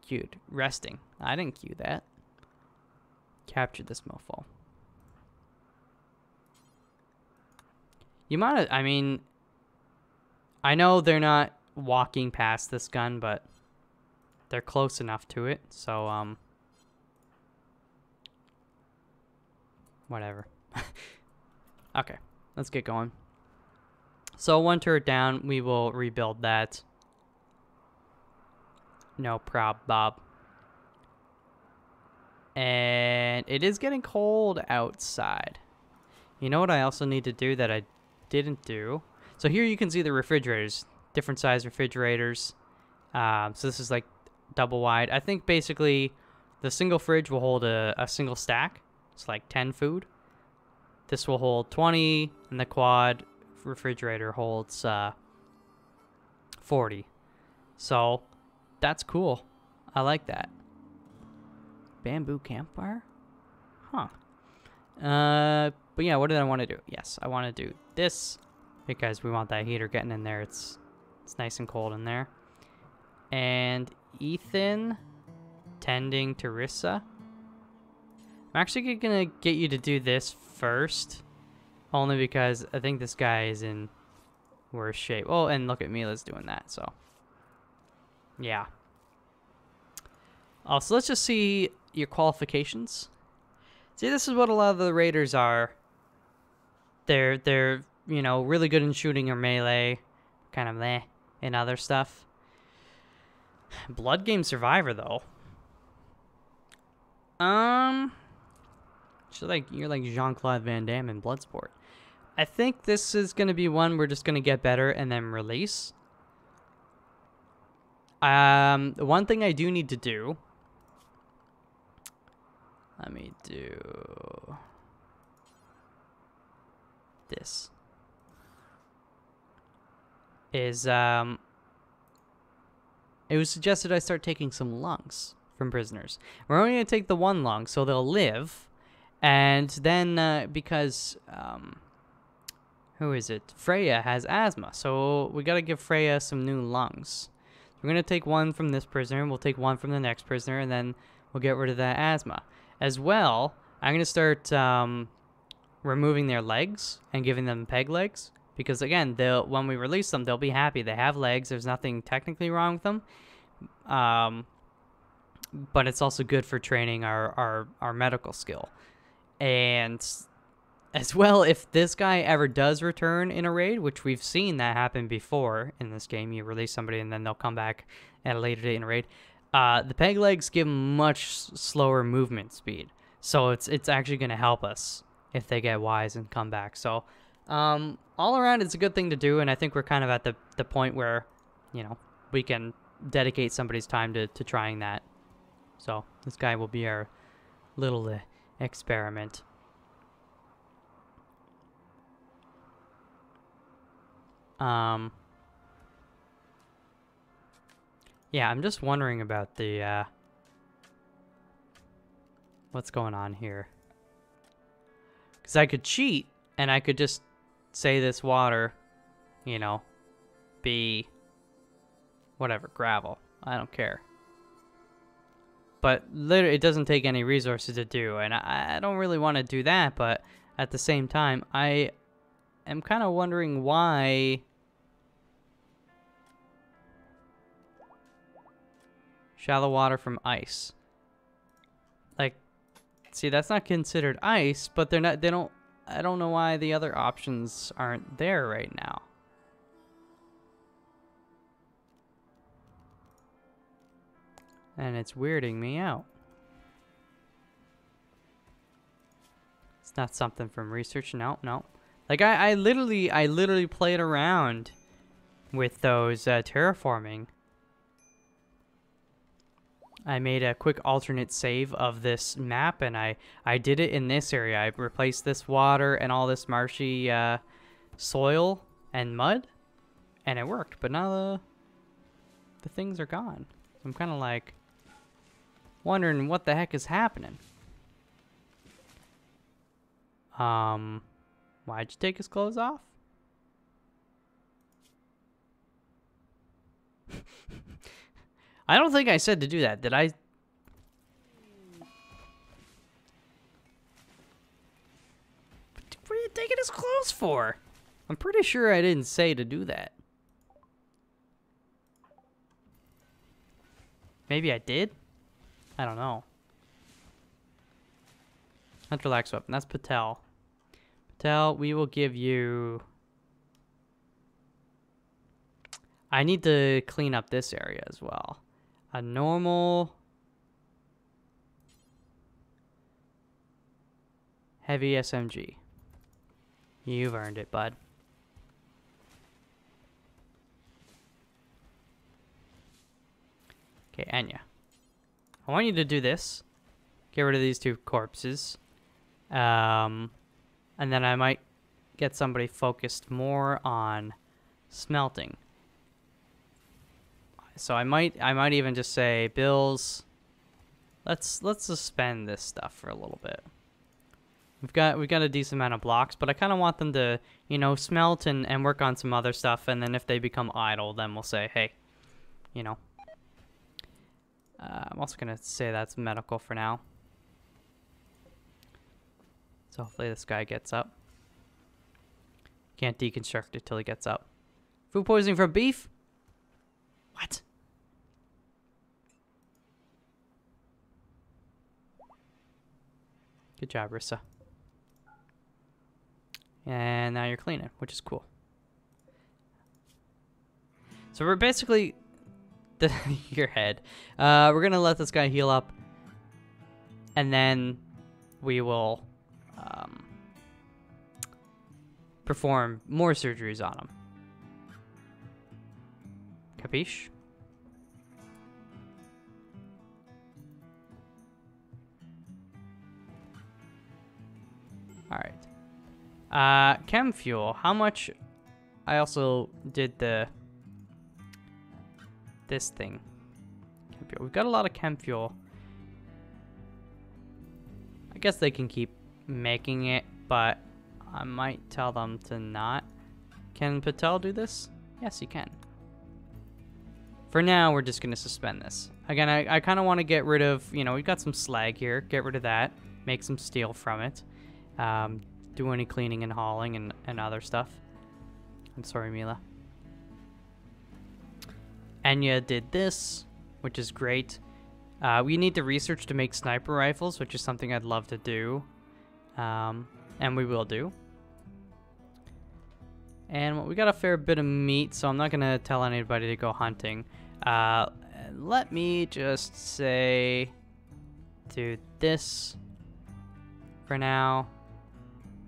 [SPEAKER 1] queue resting. I didn't queue that. Capture this mofo. You might have, I mean, I know they're not walking past this gun, but they're close enough to it, so, whatever. Okay, let's get going. So, one turret down, we will rebuild that. No prob, Bob. And it is getting cold outside. You know what I also need to do that I didn't do? So here you can see the refrigerators, different size refrigerators. So this is like double wide. I think basically the single fridge will hold a single stack. It's like 10 food. This will hold 20, and the quad refrigerator holds 40. So that's cool. I like that. Bamboo campfire? Huh. But yeah, what did I want to do? Yes, I want to do this. Because we want that heater getting in there. It's nice and cold in there. And Ethan tending to Rissa. I'm actually going to get you to do this first. Only because I think this guy is in worse shape. Oh, and look at Mila's doing that, so. Yeah. Oh, so let's just see your qualifications. See, this is what a lot of the raiders are. They're you know, really good in shooting or melee, kind of meh. and other stuff. Blood Game Survivor, though. So like you're like Jean-Claude Van Damme in Bloodsport. I think this is gonna be one we're just gonna get better and then release. One thing I do need to do. Let me do this. Is it was suggested I start taking some lungs from prisoners. We're only gonna take the one lung, so they'll live, and then because who is it? Freya has asthma, so we gotta give Freya some new lungs. We're gonna take one from this prisoner, and we'll take one from the next prisoner, and then we'll get rid of that asthma. As well, I'm gonna start removing their legs and giving them peg legs, because again, when we release them, they'll be happy. They have legs. There's nothing technically wrong with them, but it's also good for training our medical skill. And as well, if this guy ever does return in a raid, which we've seen that happen before in this game, you release somebody and then they'll come back at a later date in a raid. The peg legs give much slower movement speed, so it's actually going to help us if they get wise and come back. So all around, it's a good thing to do, and I think we're kind of at the point where, you know, we can dedicate somebody's time to trying that. So this guy will be our little experiment. Yeah, I'm just wondering about the, what's going on here. Because I could cheat, and I could just say this water, you know, be whatever, gravel. I don't care. But literally, it doesn't take any resources to do, and I don't really want to do that, but at the same time, I am kind of wondering why shallow water from ice. Like, see, that's not considered ice, but I don't know why the other options aren't there right now. And it's weirding me out. It's not something from research. No. Like I literally played around with those terraforming. I made a quick alternate save of this map, and I did it in this area. I replaced this water and all this marshy soil and mud, and it worked. But now the things are gone. So I'm kind of like wondering what the heck is happening. Why'd you take his clothes off? I don't think I said to do that. Did I? What are you taking his clothes for? I'm pretty sure I didn't say to do that. Maybe I did? I don't know. Hunter Lax weapon. That's Patel. Patel, we will give you... I need to clean up this area as well. A normal... heavy SMG. You've earned it, bud. Okay, Anya. I want you to do this. Get rid of these two corpses. And then I might get somebody focused more on smelting. So I might even just say, Bills, let's suspend this stuff for a little bit. We've got a decent amount of blocks, but I kind of want them to, you know, smelt and work on some other stuff, and then if they become idle, then we'll say, hey, you know. I'm also gonna say that's medical for now. So hopefully this guy gets up. Can't deconstruct it till he gets up. Food poisoning from beef? What? Good job, Rissa. And now you're cleaning, which is cool. So we're basically your head. We're gonna let this guy heal up, and then we will perform more surgeries on him. Capiche? All right. Chem fuel. How much? I also did this thing. Chem fuel. We've got a lot of chem fuel. I guess they can keep making it, but I might tell them to not. Can Patel do this? Yes, he can. For now, we're just going to suspend this. Again, I kind of want to get rid of, you know, we've got some slag here. Get rid of that. Make some steel from it. Do any cleaning and hauling and other stuff. I'm sorry, Mila. Enya did this, which is great. We need the research to make sniper rifles, which is something I'd love to do. And we will do. And we got a fair bit of meat, so I'm not going to tell anybody to go hunting. Let me just say, do this for now.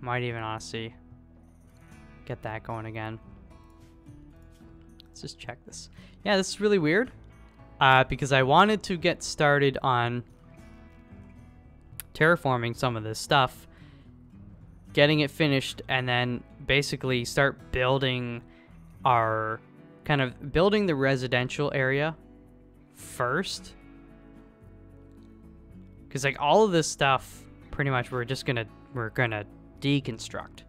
[SPEAKER 1] Might even honestly get that going again. Let's just check this. Yeah, this is really weird. Because I wanted to get started on terraforming some of this stuff, getting it finished, and then basically start building our building the residential area first. Because like all of this stuff, pretty much we're gonna deconstruct.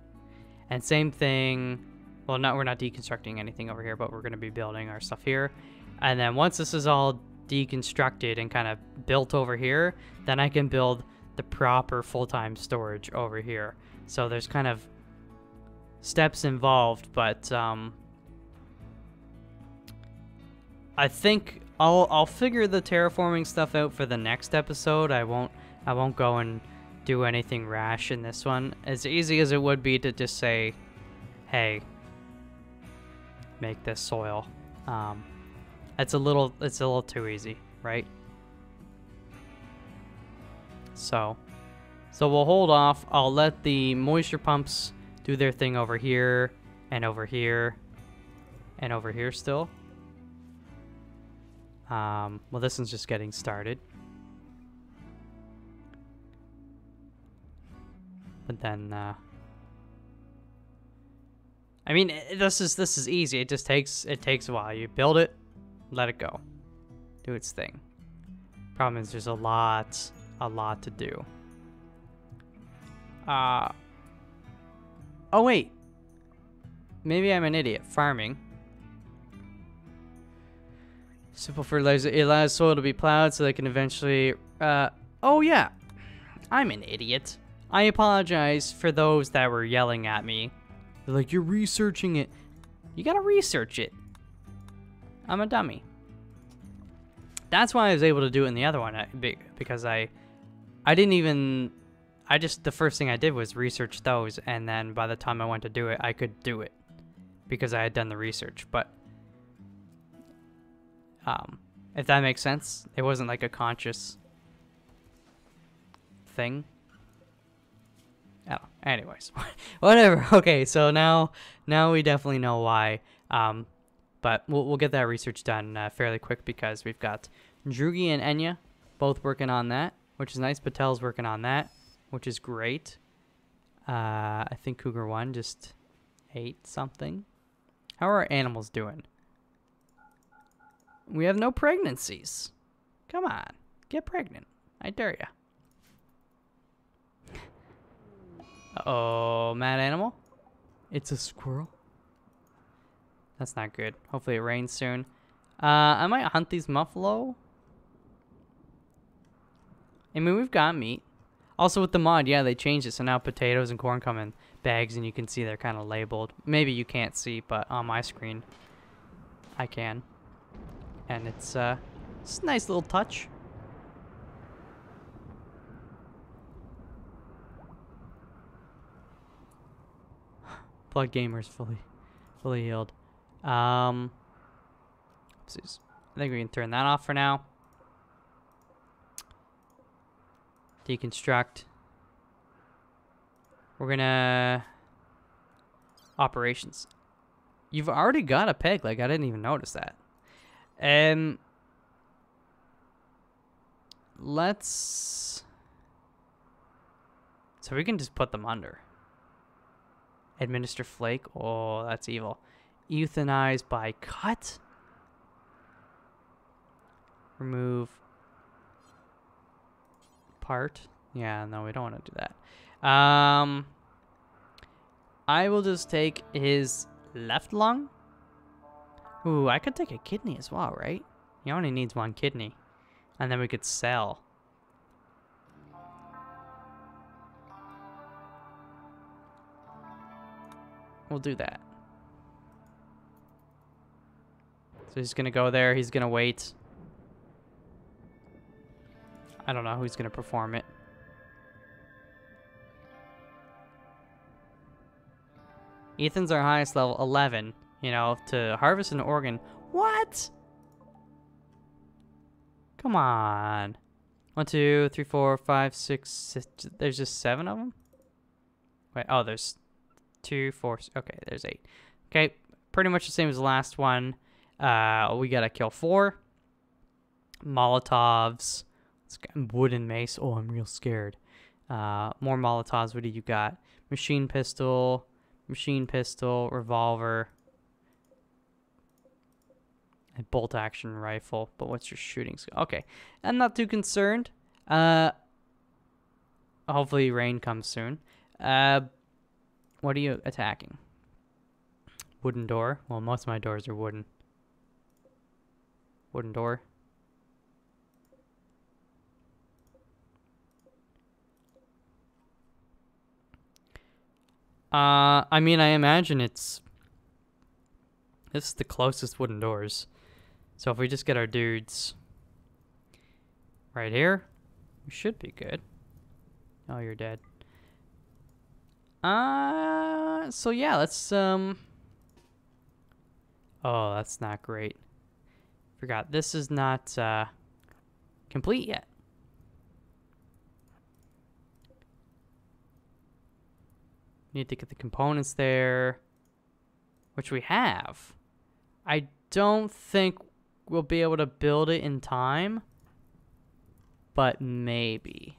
[SPEAKER 1] And same thing, well, we're not deconstructing anything over here, but we're gonna be building our stuff here. And then once this is all deconstructed and kind of built over here, then I can build the proper full-time storage over here. So there's kind of steps involved, but I think I'll figure the terraforming stuff out for the next episode. I won't go and do anything rash in this one. As easy as it would be to just say, hey, make this soil. It's a little too easy, right? So we'll hold off. I'll let the moisture pumps do their thing over here and over here and over here still. Well, this one's just getting started. But then, I mean, this is easy. It takes a while. You build it, let it go, do its thing. Problem is, there's a lot to do. Oh wait, maybe I'm an idiot. Farming. Simple fertilizer. It allows soil to be plowed so they can eventually. Oh yeah, I'm an idiot. I apologize for those that were yelling at me. They're like, you're researching it. You gotta research it. I'm a dummy. That's why I was able to do it in the other one, because I didn't even, the first thing I did was research those, and then by the time I went to do it, I could do it because I had done the research. But if that makes sense, it wasn't like a conscious thing. Oh, anyways, whatever. Okay, so now we definitely know why. But we'll get that research done fairly quick because we've got Drugi and Enya both working on that, which is nice. Patel's working on that, which is great. I think Cougar 1 just ate something. How are our animals doing? We have no pregnancies. Come on, get pregnant. I dare ya. Uh-oh, mad animal. It's a squirrel. That's not good. Hopefully it rains soon. I might hunt these muffalo. I mean, we've got meat. Also with the mod, yeah, they changed it. So now potatoes and corn come in bags, and you can see they're kind of labeled. Maybe you can't see, but on my screen, I can. And it's a nice little touch. Blood Gamer's fully healed. Oopsies. I think we can turn that off for now. Deconstruct. We're gonna... Operations. You've already got a peg. Like, I didn't even notice that. Let's... So we can just put them under. Administer flake. Oh, that's evil. Euthanize by cut. Remove part. Yeah, no, we don't want to do that. I will just take his left lung. Ooh, I could take a kidney as well, right? He only needs one kidney. And then we could sell. We'll do that. So he's gonna go there, he's gonna wait. I don't know who's gonna perform it. Ethan's our highest level, 11. You know, to harvest an organ. What? Come on. 1, 2, 3, 4, 5, 6, 6. There's just 7 of them? Wait, oh, there's 2, 4. Okay, there's 8. Okay, pretty much the same as the last one. We gotta kill 4. Molotovs. Wooden mace. Oh, I'm real scared. More Molotovs. What do you got? Machine pistol, revolver, and bolt action rifle. But what's your shooting skill? Okay, I'm not too concerned. Hopefully rain comes soon. What are you attacking? Wooden door. Well, most of my doors are wooden. Wooden door. I mean, I imagine this is the closest wooden doors. So if we just get our dudes right here, we should be good. Oh, you're dead. So yeah, let's, oh, that's not great. Forgot, this is not, complete yet. Need to get the components there, which we have. I don't think we'll be able to build it in time, but maybe.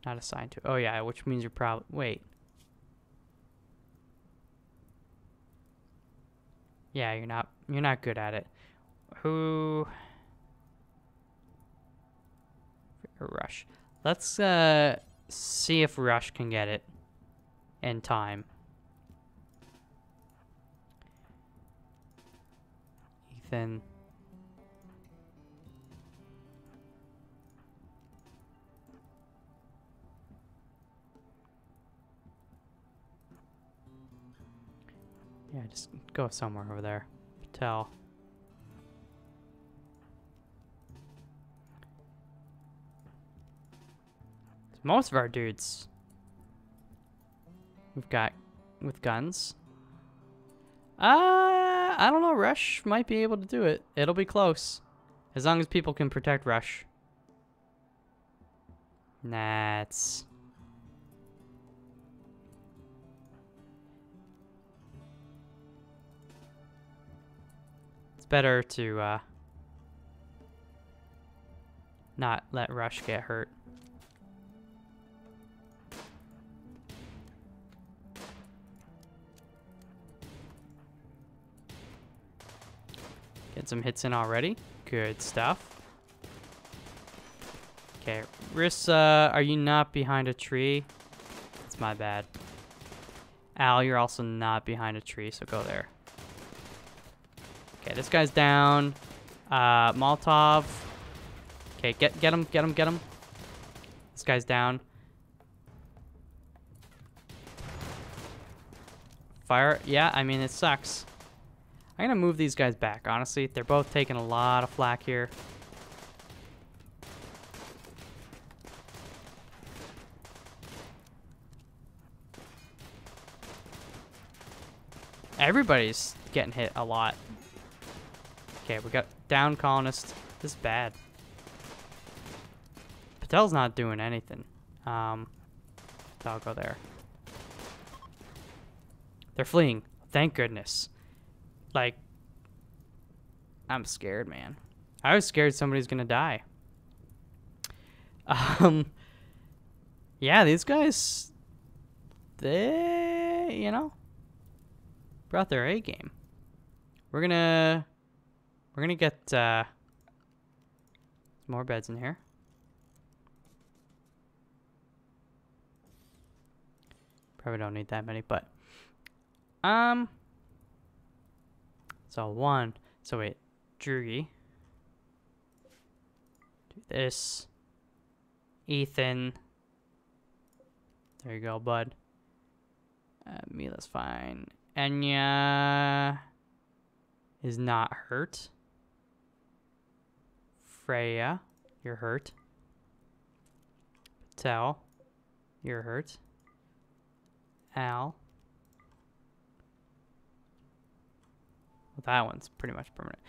[SPEAKER 1] Not assigned to. Oh yeah, which means you're probably. Wait. Yeah, you're not good at it. Who? Rush. Let's see if Rush can get it in time. Ethan. Yeah, just go somewhere over there. Patel. Most of our dudes we've got with guns. I don't know. Rush might be able to do it. It'll be close. As long as people can protect Rush. Nah, it's better to not let Rush get hurt. Get some hits in already. Good stuff. Okay, Rissa, are you not behind a tree? That's my bad. Al, you're also not behind a tree, so go there. Okay, this guy's down. Molotov. Okay, get him. This guy's down. Fire. Yeah, I mean, it sucks. I'm gonna move these guys back, honestly. They're both taking a lot of flack here. Everybody's getting hit a lot. Okay, we got down colonist. This is bad. Patel's not doing anything. So I'll go there. They're fleeing. Thank goodness. Like, I'm scared, man. I was scared somebody's gonna die. Yeah, these guys, they, you know, brought their A game. We're gonna get some more beds in here. Probably don't need that many, but so one. So wait, Drury. Do this. Ethan. There you go, bud. Mila's fine. Enya is not hurt. Freya, you're hurt. Patel, you're hurt. Al. Well, that one's pretty much permanent.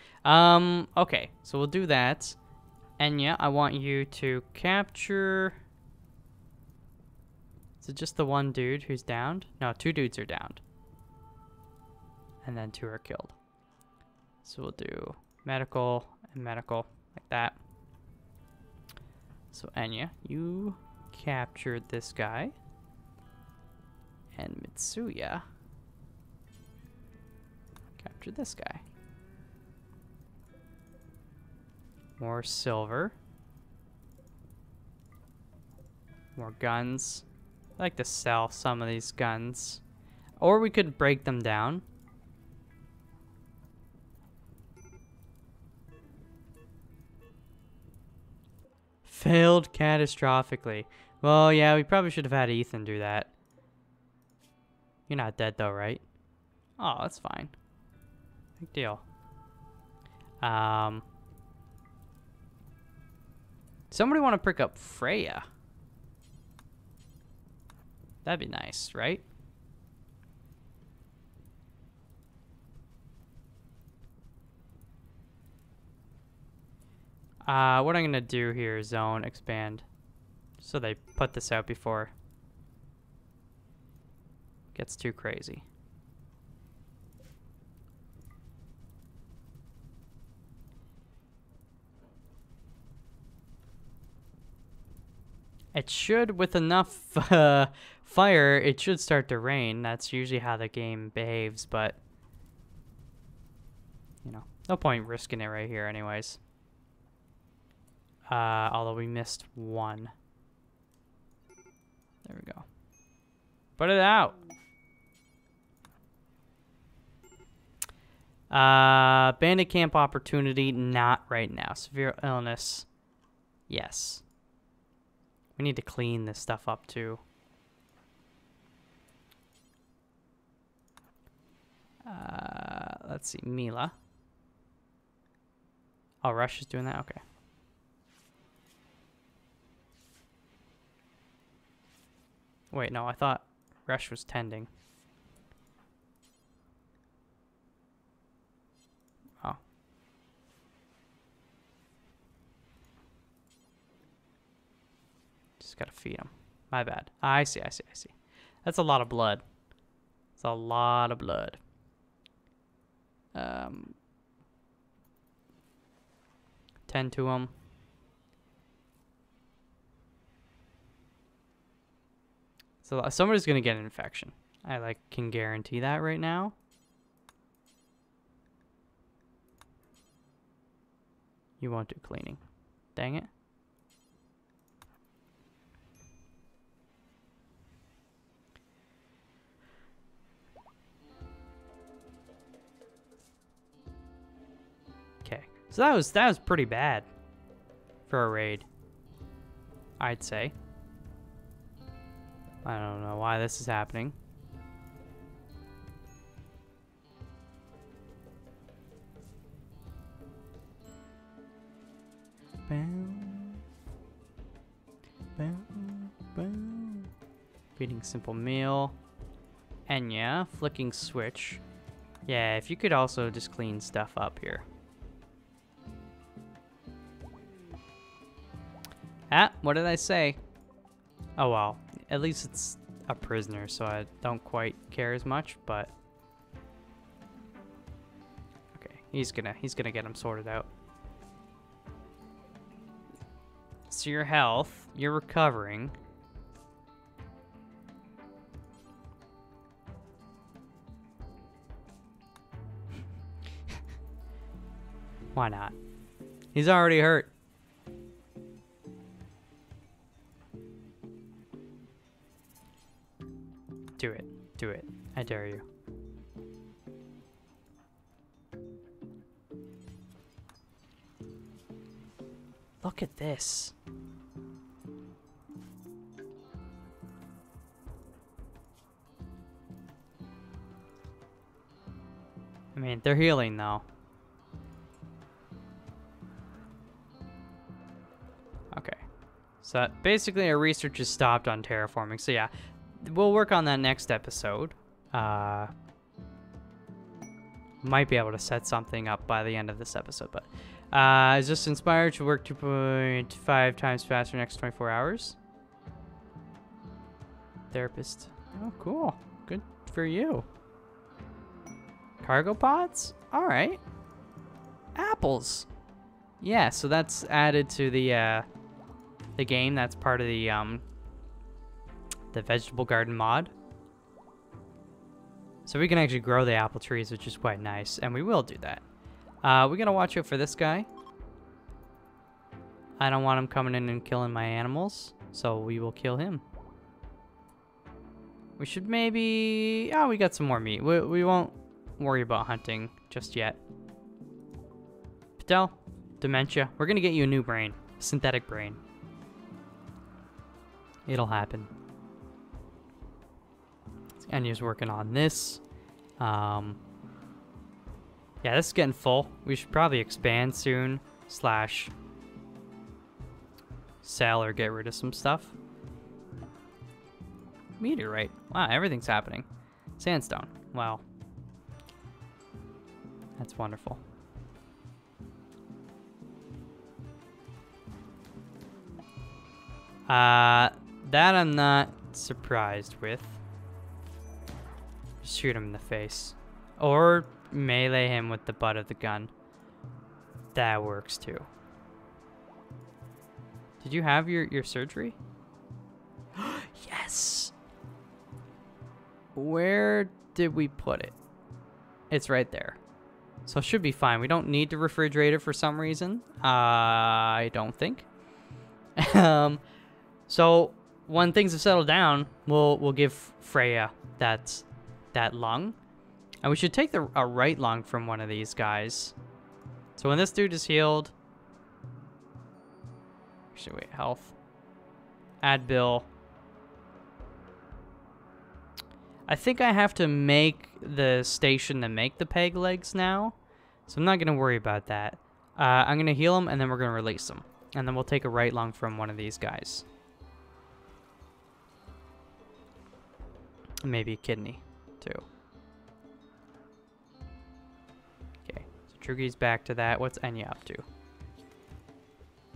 [SPEAKER 1] Okay, so we'll do that. Enya, I want you to capture... Is it just the one dude who's downed? No, 2 dudes are downed. And then 2 are killed. So we'll do medical and medical, like that. So Enya, you captured this guy. And Mitsuya captured this guy. More silver. More guns. I like to sell some of these guns. Or we could break them down. Failed catastrophically. Well, yeah, we probably should have had Ethan do that. You're not dead though, right? Oh, that's fine. Big deal. Somebody want to pick up Freya? That'd be nice, right? What I'm gonna do here is zone expand, so they put this out before it gets too crazy. It should, with enough fire, it should start to rain. That's usually how the game behaves, but you know, no point risking it right here anyways. Although we missed one. There we go. Put it out. Bandit camp opportunity, not right now. Severe illness, yes. We need to clean this stuff up too. Let's see, Mila. Oh, Rush is doing that? Okay. Wait, no, I thought Rush was tending. Oh. Just gotta feed him. My bad. I see. That's a lot of blood. It's a lot of blood. Tend to him. So somebody's gonna get an infection. I can guarantee that right now. You won't do cleaning. Dang it. Okay. So that was pretty bad for a raid, I'd say. I don't know why this is happening. Feeding simple meal. Enya, flicking switch. Yeah, if you could also just clean stuff up here. Ah, what did I say? Oh well, at least it's a prisoner, so I don't quite care as much, but okay, he's gonna get him sorted out. So your health, you're recovering. Why not? He's already hurt. Do it. Do it. I dare you. Look at this. I mean, they're healing though. Okay. So basically our research is stopped on terraforming. So yeah, we'll work on that next episode. Might be able to set something up by the end of this episode, but is this inspired to work 2.5 times faster next 24 hours? Therapist. Oh, cool. Good for you. Cargo pods? All right. Apples. Yeah, so that's added to the game. That's part of the vegetable garden mod. So we can actually grow the apple trees, which is quite nice, and we will do that. We gotta watch out for this guy. I don't want him coming in and killing my animals, so we will kill him. We should maybe... Oh, we got some more meat. We won't worry about hunting just yet. Patel, dementia. We're gonna get you a new brain. Synthetic brain. It'll happen. And he's working on this. Yeah, this is getting full. We should probably expand soon. Slash sell or get rid of some stuff. Meteorite. Wow, everything's happening. Sandstone. Wow. That's wonderful. That I'm not surprised with. Just shoot him in the face. Or melee him with the butt of the gun. That works too. Did you have your surgery? Yes! Where did we put it? It's right there. So it should be fine. We don't need to refrigerate it for some reason. I don't think. So when things have settled down, we'll give Freya that lung. And we should take a right lung from one of these guys. So when this dude is healed... Actually, wait, health. Add bill. I think I have to make the station to make the peg legs now. So I'm not going to worry about that. I'm going to heal him, and then we're going to release him. And then we'll take a right lung from one of these guys. Maybe a kidney, too. Okay, so Trugi's back to that. What's Enya up to?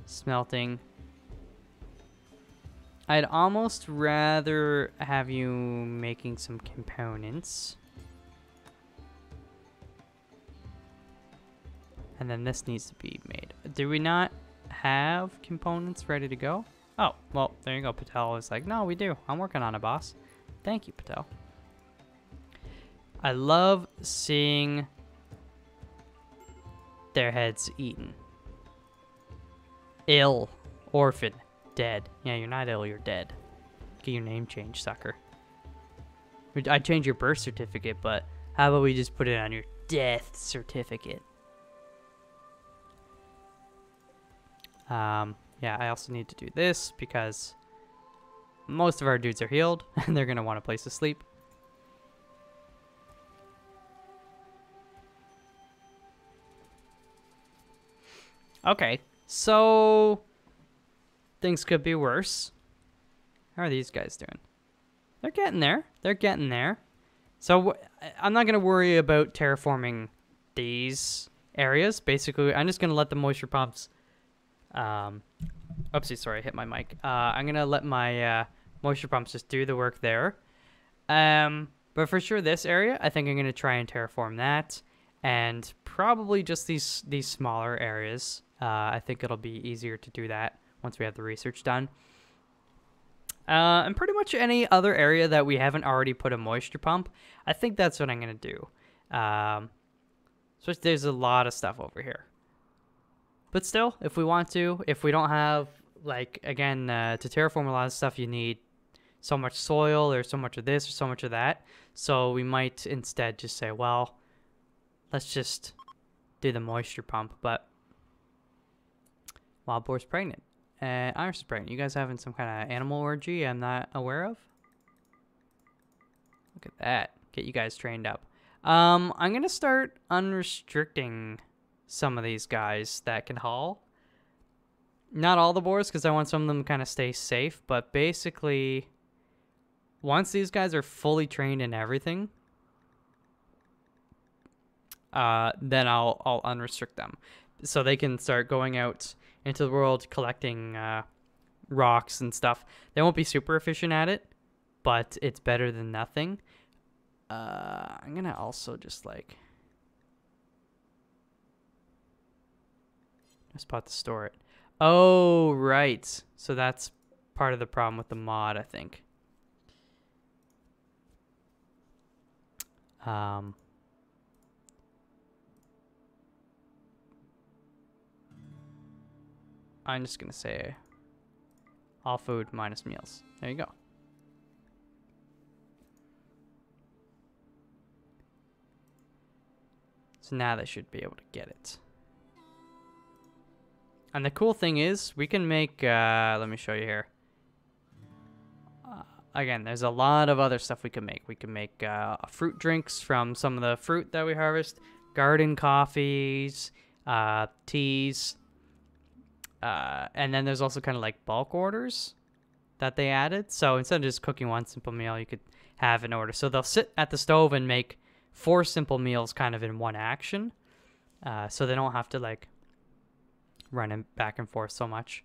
[SPEAKER 1] Smelting. I'd almost rather have you making some components. And then this needs to be made. Do we not have components ready to go? Oh, well, there you go. Patel is like, no, we do. I'm working on it, boss. Thank you, Patel. I love seeing their heads eaten. Ill. Orphan. Dead. Yeah, you're not ill, you're dead. Get your name changed, sucker. I'd change your birth certificate, but how about we just put it on your death certificate? Yeah, I also need to do this because most of our dudes are healed and they're going to want a place to sleep. Okay, so things could be worse. How are these guys doing? They're getting there. They're getting there. So I'm not going to worry about terraforming these areas. Basically, I'm just going to let the moisture pumps... Oopsie, sorry, I hit my mic. I'm going to let my moisture pumps just do the work there. But for sure, this area, I think I'm going to try and terraform that. And probably just these smaller areas. I think it'll be easier to do that once we have the research done. And pretty much any other area that we haven't already put a moisture pump, I think that's what I'm going to do. So there's a lot of stuff over here. But still, if we want to, if we don't have, like, again, to terraform a lot of stuff, you need so much soil or so much of this or so much of that. So we might instead just say, well, let's just do the moisture pump. But wild boar's pregnant. And Iris is pregnant. You guys having some kind of animal orgy I'm not aware of? Look at that. Get you guys trained up. I'm going to start unrestricting some of these guys that can haul. Not all the boars, because I want some of them to kind of stay safe. But basically, once these guys are fully trained in everything, then I'll unrestrict them. So they can start going out into the world collecting rocks and stuff. They won't be super efficient at it, but it's better than nothing. I'm gonna also just like a spot to store it. Oh, right. So that's part of the problem with the mod, I think. I'm just going to say all food minus meals. There you go. So now they should be able to get it. And the cool thing is we can make, let me show you here. Again, there's a lot of other stuff we can make. We can make fruit drinks from some of the fruit that we harvest, garden coffees, teas. And then there's also kind of like bulk orders that they added. So instead of just cooking one simple meal, you could have an order. So they'll sit at the stove and make 4 simple meals kind of in one action. So they don't have to like run back and forth so much.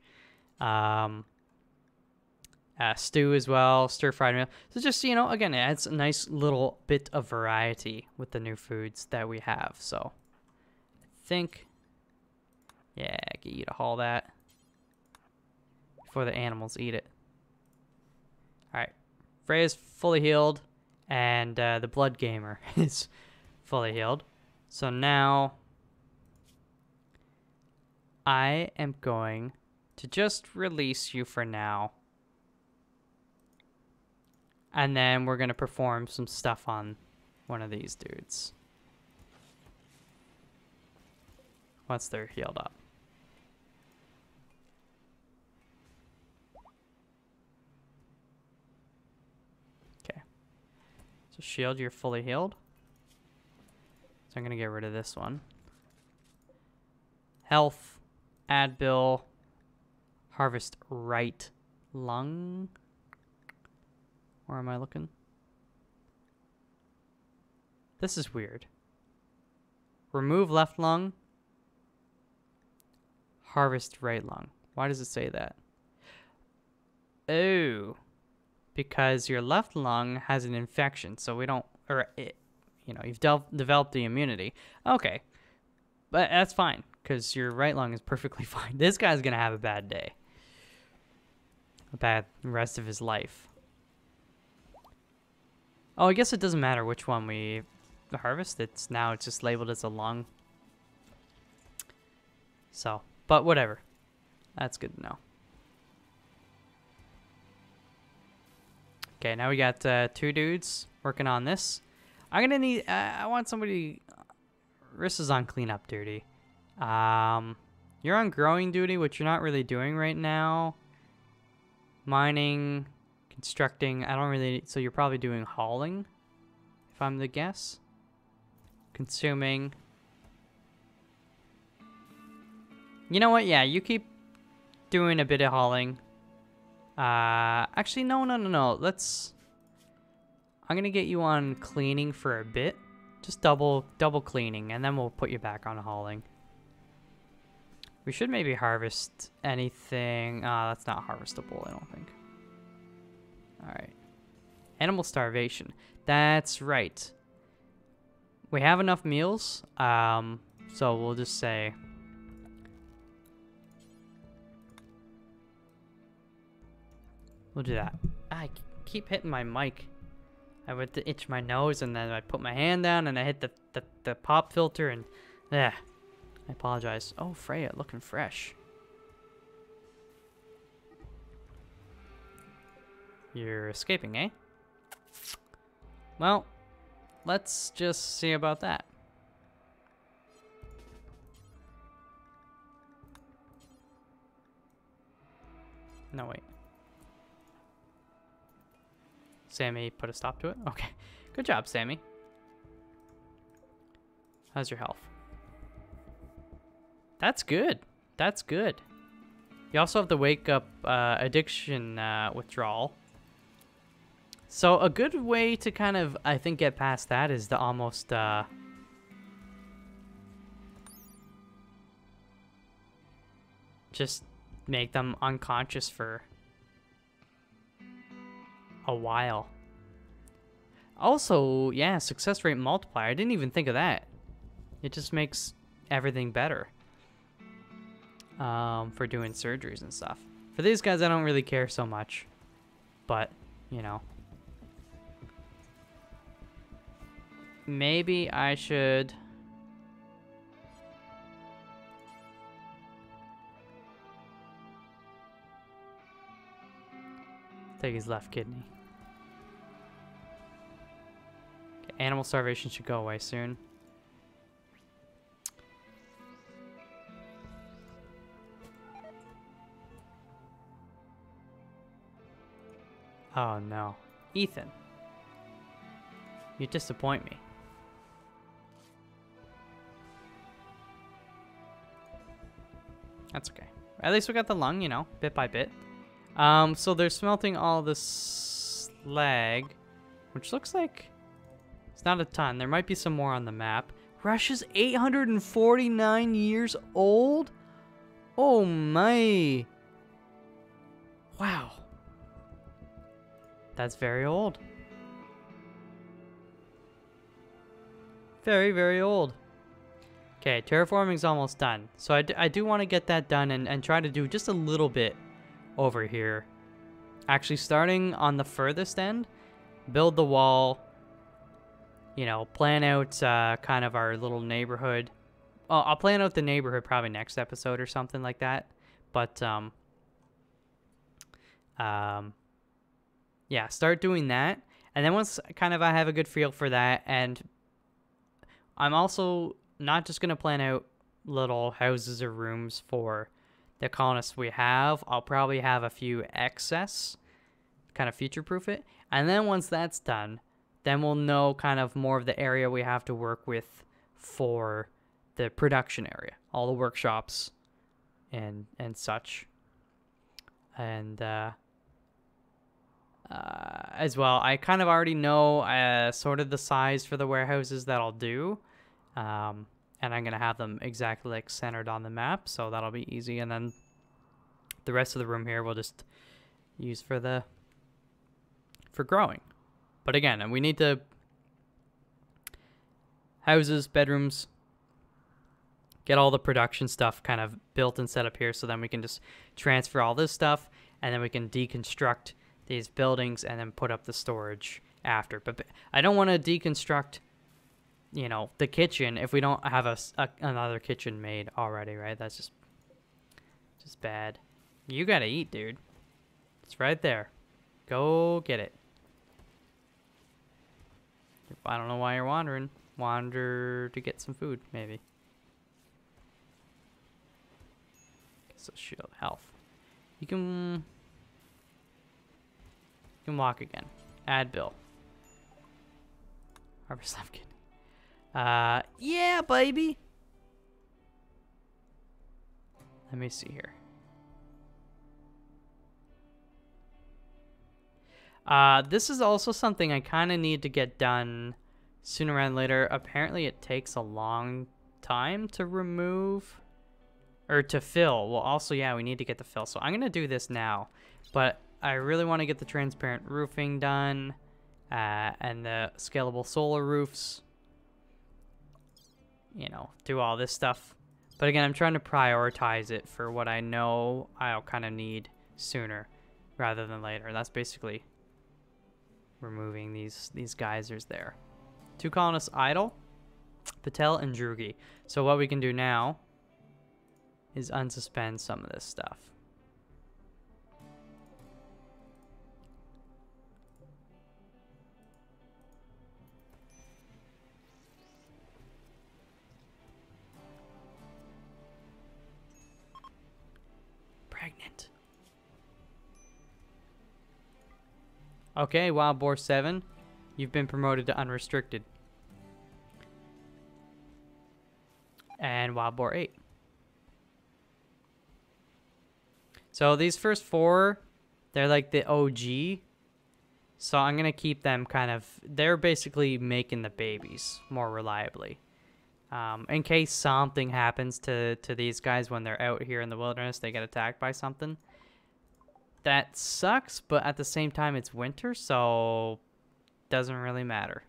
[SPEAKER 1] Stew as well, stir-fried meal. So just, you know, again, it adds a nice little bit of variety with the new foods that we have. So I think... yeah, get you to haul that before the animals eat it. Alright. Freya's fully healed, and the Blood Gamer is fully healed. So now I am going to just release you for now. And then we're going to perform some stuff on one of these dudes once they're healed up. So shield, you're fully healed. So I'm going to get rid of this one. Health, add bill, harvest right lung. Where am I looking? This is weird. Remove left lung, harvest right lung. Why does it say that? Oh. Because your left lung has an infection, so we don't, or it, you know, you've developed the immunity. Okay, but that's fine, because your right lung is perfectly fine. This guy's gonna have a bad day, a bad rest of his life. Oh, I guess it doesn't matter which one we harvest. It's just labeled as a lung. So, but whatever, that's good to know. Okay, now we got 2 dudes working on this. I'm gonna need, I want somebody, Riss is on cleanup duty. You're on growing duty, which you're not really doing right now. Mining, constructing, I don't really, so you're probably doing hauling, if I'm to guess. Consuming. You know what, yeah, you keep doing a bit of hauling. Actually, no. Let's... I'm gonna get you on cleaning for a bit. Just double cleaning, and then we'll put you back on hauling. We should maybe harvest anything. That's not harvestable, I don't think. Alright. Animal starvation. That's right. We have enough meals, so we'll just say... We'll do that. I keep hitting my mic. I went to itch my nose, and then I put my hand down, and I hit the pop filter, and... I apologize. Oh, Freya, looking fresh. You're escaping, eh? Well, let's just see about that. No, wait. Sammy put a stop to it? Okay. Good job, Sammy. How's your health? That's good. That's good. You also have the wake up addiction withdrawal. So a good way to kind of, I think, get past that is to almost just make them unconscious for a while. Also, yeah, success rate multiplier. I didn't even think of that. It just makes everything better for doing surgeries and stuff. For these guys, I don't really care so much, but you know, maybe I should take his left kidney. Okay, animal starvation should go away soon. Oh no. Ethan. You disappoint me. That's okay. At least we got the lung, you know, bit by bit. So they're smelting all this slag, which looks like it's not a ton. There might be some more on the map. Russia's 849 years old? Oh my. Wow. That's very old. Very, very old. Okay, terraforming's almost done. So I do want to get that done and try to do just a little bit over here. Actually, starting on the furthest end, build the wall, you know, plan out kind of our little neighborhood. I'll plan out the neighborhood probably next episode or something like that. But, yeah, start doing that. And then once kind of I have a good feel for that, and I'm also not just going to plan out little houses or rooms for the colonists we have. I'll probably have a few excess, kind of future-proof it. And then once that's done, then we'll know kind of more of the area we have to work with for the production area. All the workshops and such. And, as well, I kind of already know sort of the size for the warehouses that I'll do, and I'm gonna have them exactly like centered on the map, so that'll be easy. And then the rest of the room here we'll just use for growing. But again, we need to houses, bedrooms, get all the production stuff kind of built and set up here, so then we can just transfer all this stuff, and then we can deconstruct these buildings and then put up the storage after. But I don't want to deconstruct, you know, the kitchen if we don't have another kitchen made already, right? That's just bad. You gotta eat, dude. It's right there. Go get it. I don't know why you're wandering. Wander to get some food, maybe. So shield health. You can walk again. Add bill. Harvest left kidney. Yeah, baby. Let me see here. This is also something I kind of need to get done sooner rather than later. Apparently it takes a long time to remove or to fill. Well, also, yeah, we need to get the fill. So I'm going to do this now, but I really want to get the transparent roofing done and the scalable solar roofs, you know, do all this stuff. But again, I'm trying to prioritize it for what I know I'll kind of need sooner rather than later. That's basically removing these geysers there. 2 colonists idle, Patel and Drugi. So what we can do now is unsuspend some of this stuff. Pregnant. Okay, Wild Boar 7, you've been promoted to unrestricted. And Wild Boar 8. So these first 4, they're like the OG. So I'm going to keep them kind of, they're basically making the babies more reliably. In case something happens to these guys when they're out here in the wilderness, they get attacked by something. That sucks, but at the same time it's winter, so doesn't really matter.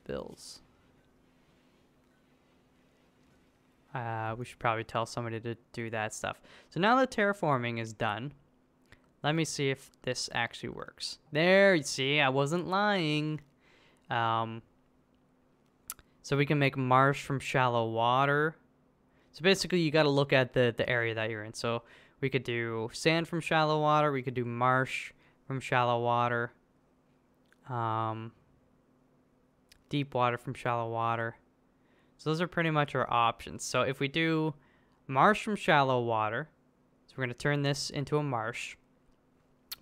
[SPEAKER 1] Bills. We should probably tell somebody to do that stuff. So now that terraforming is done, let me see if this actually works. There, you see, I wasn't lying. So we can make marsh from shallow water. So basically, you got to look at the area that you're in. So we could do sand from shallow water. We could do marsh from shallow water. Deep water from shallow water. So those are pretty much our options. So if we do marsh from shallow water, so we're going to turn this into a marsh.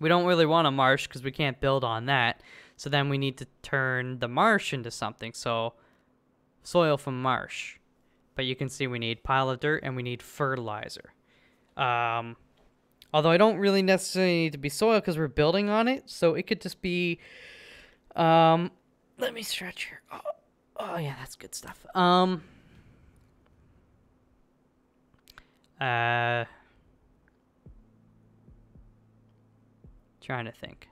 [SPEAKER 1] We don't really want a marsh because we can't build on that. So then we need to turn the marsh into something. So soil from marsh. But you can see we need pile of dirt and we need fertilizer. Although I don't really necessarily need to be soil because we're building on it. So it could just be... let me stretch here. Oh yeah, that's good stuff. Trying to think.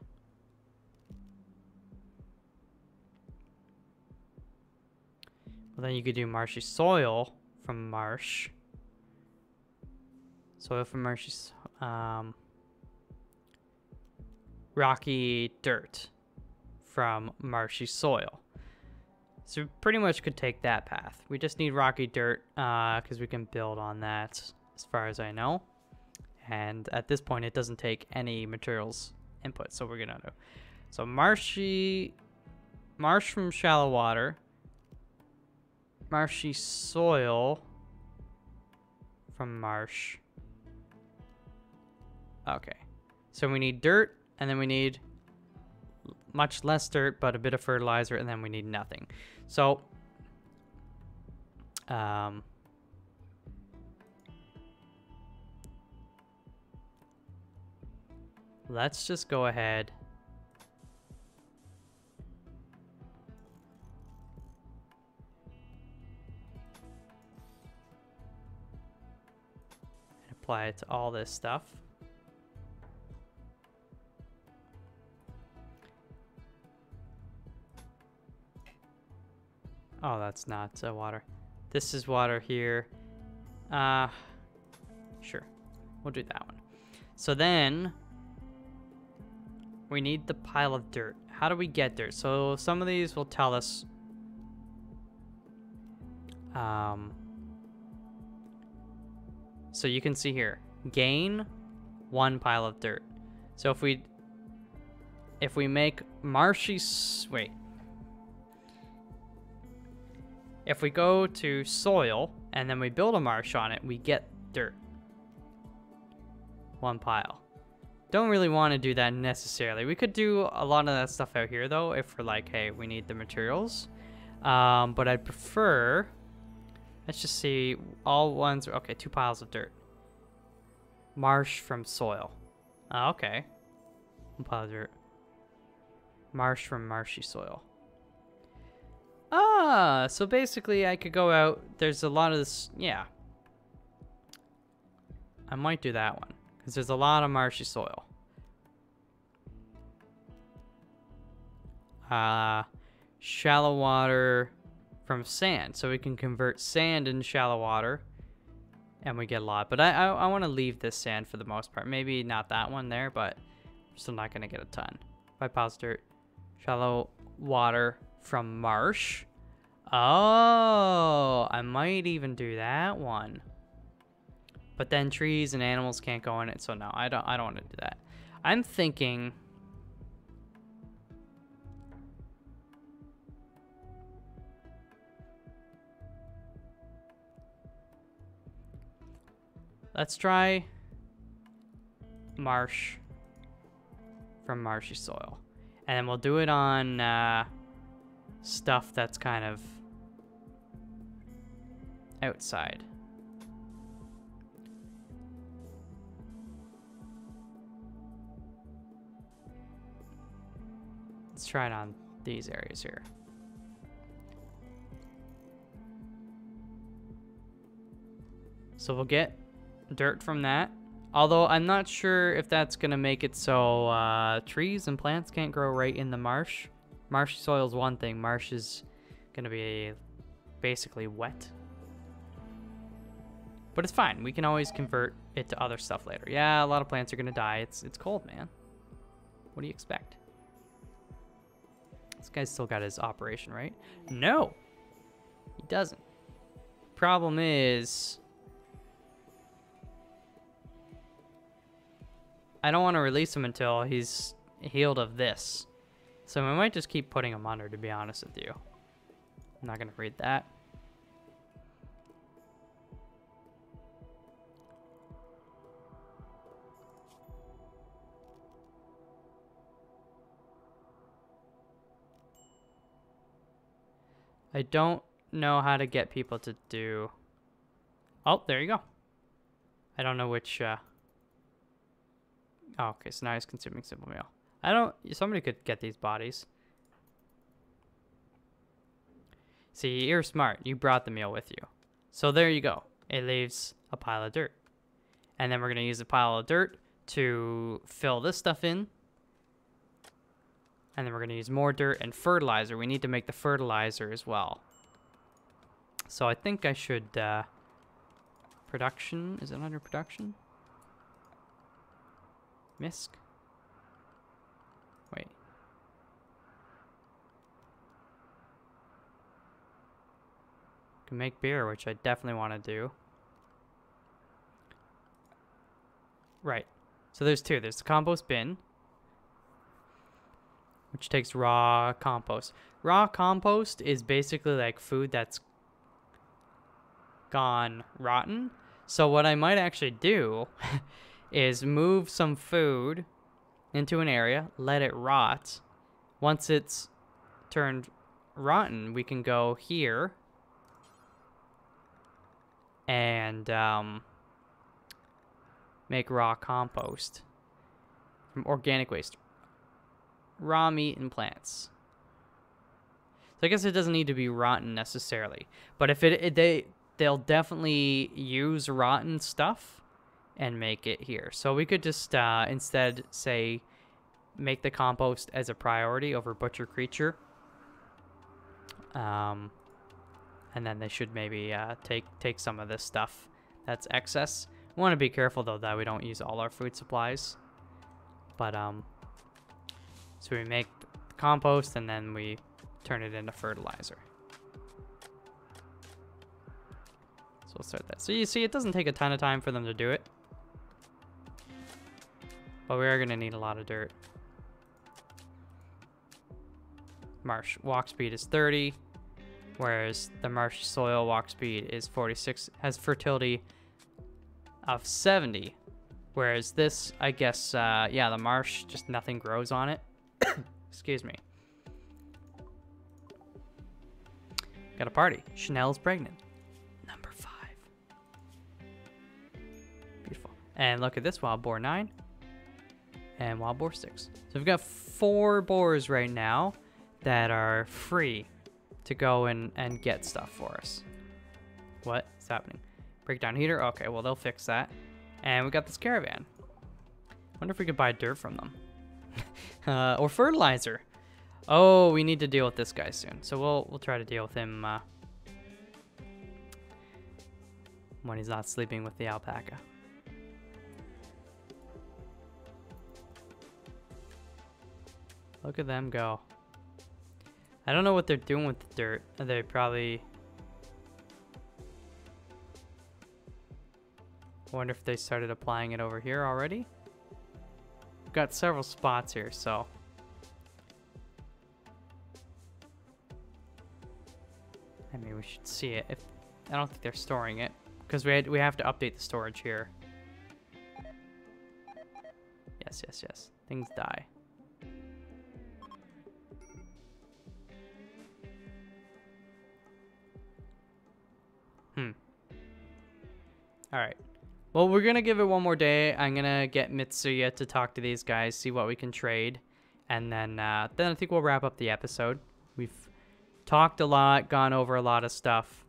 [SPEAKER 1] Well, then you could do marshy soil from marsh. Soil from marshy, rocky dirt from marshy soil. So we pretty much could take that path. We just need rocky dirt because we can build on that as far as I know. And at this point, it doesn't take any materials input. So we're going to do. So marsh from shallow water. Marshy soil from marsh. Okay. So we need dirt and then we need much less dirt, but a bit of fertilizer, and then we need nothing. So, let's just go ahead and apply it to all this stuff. Oh, that's not water. This is water here. Sure. We'll do that one. So then we need the pile of dirt. How do we get dirt? So some of these will tell us so you can see here, gain 1 pile of dirt. So if we make marshy, if we go to soil and then we build a marsh on it, we get dirt. 1 pile. Don't really want to do that necessarily. We could do a lot of that stuff out here though if we're like, hey, we need the materials. But I'd prefer Let's just see. All ones. Okay, 2 piles of dirt. Marsh from soil. Oh, okay. 1 pile of dirt. Marsh from marshy soil. Ah, so basically I could go out. There's a lot of this. Yeah. I might do that one. Because there's a lot of marshy soil. Shallow water from sand. So we can convert sand into shallow water. And we get a lot. But I want to leave this sand for the most part. Maybe not that one there, but I'm still not going to get a ton. 5 piles of dirt. Shallow water from marsh. Oh, I might even do that one. But then trees and animals can't go in it, so no, I don't want to do that. I'm thinking let's try marsh from marshy soil. And then we'll do it on stuff that's kind of outside. Let's try it on these areas here. So we'll get dirt from that. Although I'm not sure if that's going to make it so trees and plants can't grow right in the marsh. Marshy soil is one thing. Marsh is going to be basically wet. But it's fine. We can always convert it to other stuff later. Yeah, a lot of plants are going to die. It's cold, man. What do you expect? This guy's still got his operation, right? No, he doesn't. Problem is, I don't want to release him until he's healed of this. So we might just keep putting him under, to be honest with you. I'm not going to read that. I don't know how to get people to do... Oh, there you go. I don't know which... Oh, okay, so now he's consuming simple meal. I don't... Somebody could get these bodies. See, you're smart. You brought the meal with you. So there you go. It leaves a pile of dirt. And then we're going to use a pile of dirt to fill this stuff in. And then we're going to use more dirt and fertilizer. We need to make the fertilizer as well. So I think I should... production? Is it under production? Misc? Wait. Can make beer, which I definitely want to do. Right. So there's two. There's the compost bin, which takes raw compost. Raw compost is basically like food that's gone rotten. So what I might actually do is move some food into an area, let it rot. Once it's turned rotten, we can go here and make raw compost from organic waste. Raw meat and plants. So I guess it doesn't need to be rotten necessarily, but if they'll definitely use rotten stuff and make it here. So we could just instead say make the compost as a priority over butcher creature, and then they should maybe take some of this stuff that's excess. We want to be careful though that we don't use all our food supplies, but so we make the compost and then we turn it into fertilizer. So we'll start that. So you see, it doesn't take a ton of time for them to do it, but we are going to need a lot of dirt. Marsh walk speed is 30, whereas the marsh soil walk speed is 46, has fertility of 70, whereas this, I guess, yeah, the marsh, just nothing grows on it. Excuse me. Got a party. Chanel's pregnant. Nom, And look at this, wild boar 9 and wild boar 6. So we've got 4 boars right now that are free to go and get stuff for us. What is happening? Breakdown heater? Okay, well, they'll fix that. And we got this caravan. Wonder if we could buy dirt from them. Or fertilizer. Oh, we need to deal with this guy soon. So we'll try to deal with him when he's not sleeping with the alpaca. Look at them go. I don't know what they're doing with the dirt. They probably... I wonder if they started applying it over here already. We've got several spots here, so... I mean, we should see it. I don't think they're storing it, because we have to update the storage here. Yes, yes, yes. Things die. Alright. Well, we're going to give it one more day. I'm going to get Mitsuya to talk to these guys, see what we can trade. And then I think we'll wrap up the episode. We've talked a lot, gone over a lot of stuff.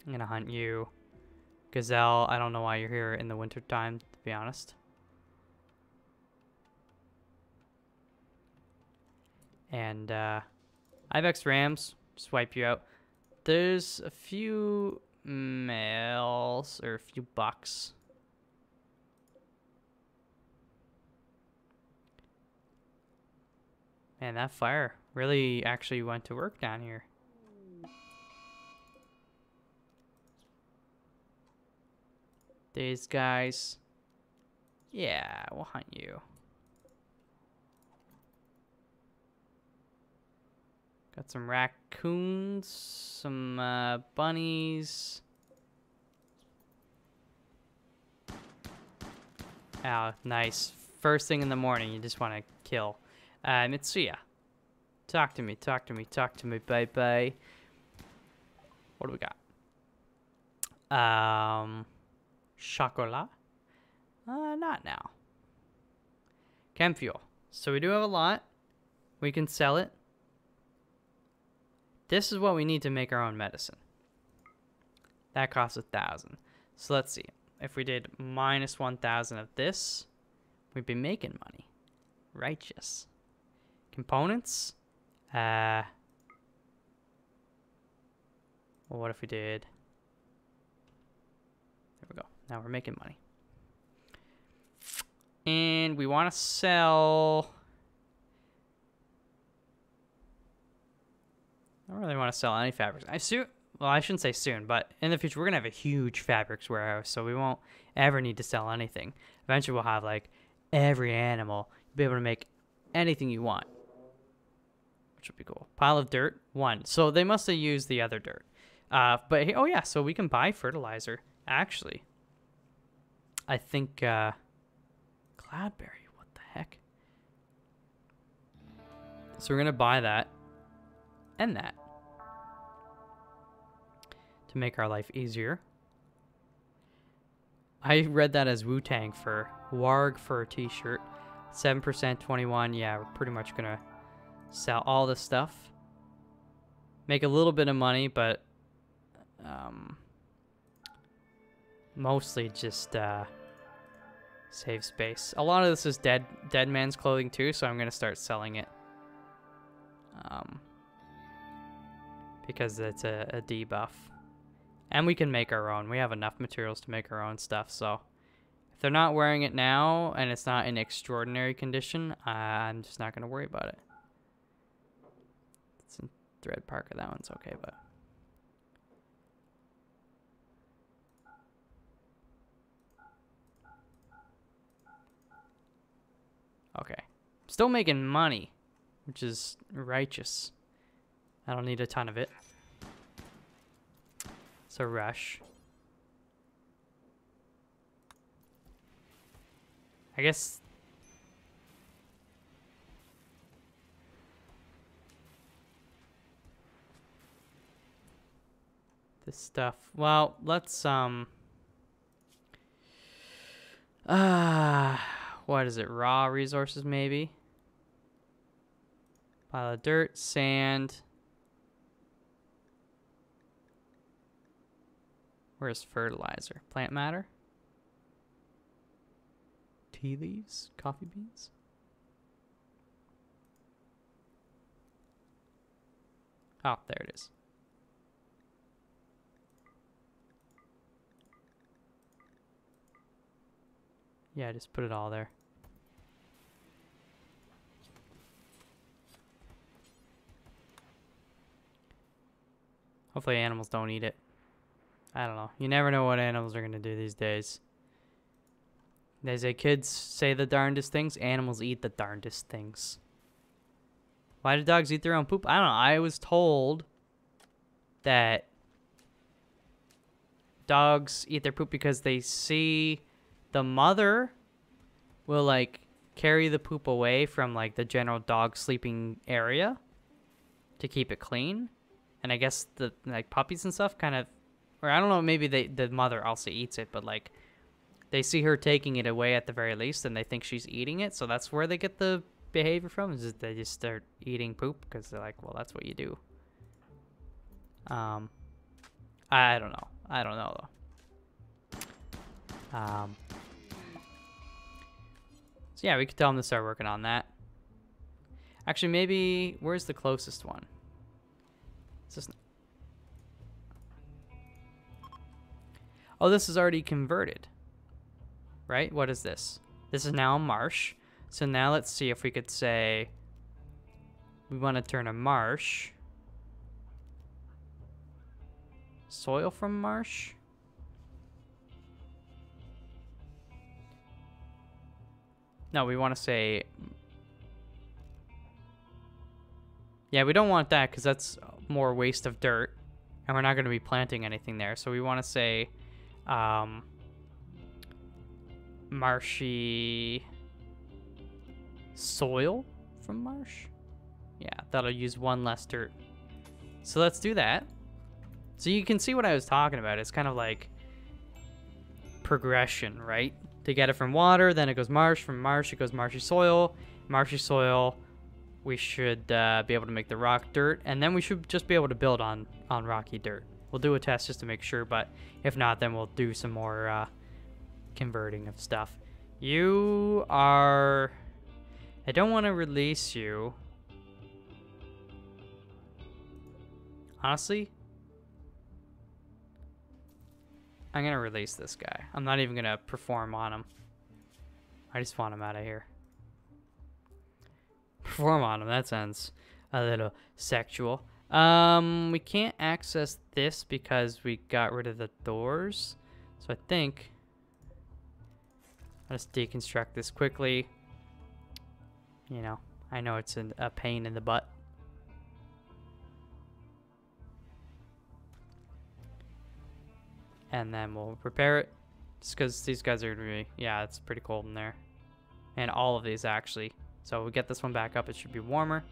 [SPEAKER 1] I'm going to hunt you. Gazelle, I don't know why you're here in the winter time, to be honest. And Ibex Rams, swipe you out. There's a few males, or a few bucks. Man, that fire really actually went to work down here. These guys. Yeah, we'll hunt you. Got some raccoons, some bunnies. Oh, nice. First thing in the morning, you just want to kill. Mitsuya. Talk to me, talk to me, talk to me, bye-bye. What do we got? Chocolat? Not now. Chem fuel. So we do have a lot. We can sell it. This is what we need to make our own medicine. That costs 1,000. So let's see. If we did minus 1,000 of this, we'd be making money. Righteous. Components. Well, what if we did... There we go. Now we're making money. And we want to sell... I don't really want to sell any fabrics. Well, I shouldn't say soon, but in the future, we're going to have a huge fabrics warehouse, so we won't ever need to sell anything. Eventually, we'll have, like, every animal. You'll be able to make anything you want, which would be cool. Pile of dirt, 1. So they must have used the other dirt. But, oh, yeah, so we can buy fertilizer, actually. I think, Cloudberry, what the heck? So we're going to buy that. And that to make our life easier. I read that as Wu-Tang fur. Warg fur t-shirt. 7%, 21. Yeah, we're pretty much gonna sell all this stuff. Make a little bit of money, but mostly just save space. A lot of this is dead man's clothing too, so I'm gonna start selling it. Because it's a debuff. And we can make our own. We have enough materials to make our own stuff, so if they're not wearing it now and it's not in extraordinary condition, I'm just not going to worry about it. It's in Thread Parker, that one's okay, but... Okay. Still making money, which is righteous. I don't need a ton of it. So rush. I guess... this stuff... Well, let's, What is it? Raw resources, maybe? Pile of dirt, sand. Where's fertilizer? Plant matter? Tea leaves? Coffee beans? Oh, there it is. Yeah, just put it all there. Hopefully animals don't eat it. I don't know. You never know what animals are going to do these days. They say kids say the darndest things. Animals eat the darndest things. Why do dogs eat their own poop? I don't know. I was told that dogs eat their poop because they see the mother will, like, carry the poop away from, like, the general dog sleeping area to keep it clean. And I guess the, like, puppies and stuff kind of, or I don't know, maybe the mother also eats it, but, like, they see her taking it away at the very least, and they think she's eating it. So that's where they get the behavior from, is they just start eating poop because they're like, well, that's what you do. I don't know. I don't know, though. So yeah, we could tell them to start working on that. Actually, maybe, where's the closest one? Is this... Oh, this is already converted. Right? What is this? This is now a marsh. So now let's see if we could say we want to turn a marsh. Soil from marsh? No, we want to say... Yeah, we don't want that because that's more waste of dirt. And we're not going to be planting anything there. So we want to say... marshy soil from marsh. Yeah, that'll use one less dirt. So let's do that. So you can see what I was talking about. It's kind of like progression, right? To get it from water, then it goes marsh. From marsh, it goes marshy soil. Marshy soil, we should be able to make the rock dirt, and then we should just be able to build on rocky dirt. We'll do a test just to make sure, but if not, then we'll do some more converting of stuff. You are... I don't want to release you. Honestly, I'm going to release this guy. I'm not even going to perform on him. I just want him out of here. Perform on him, that sounds a little sexual. We can't access this because we got rid of the doors. So I think I'll just deconstruct this quickly. You know, I know it's a pain in the butt. And then we'll repair it. Just because these guys are going to be... Yeah, it's pretty cold in there. And all of these, actually. So we get this one back up. It should be warmer.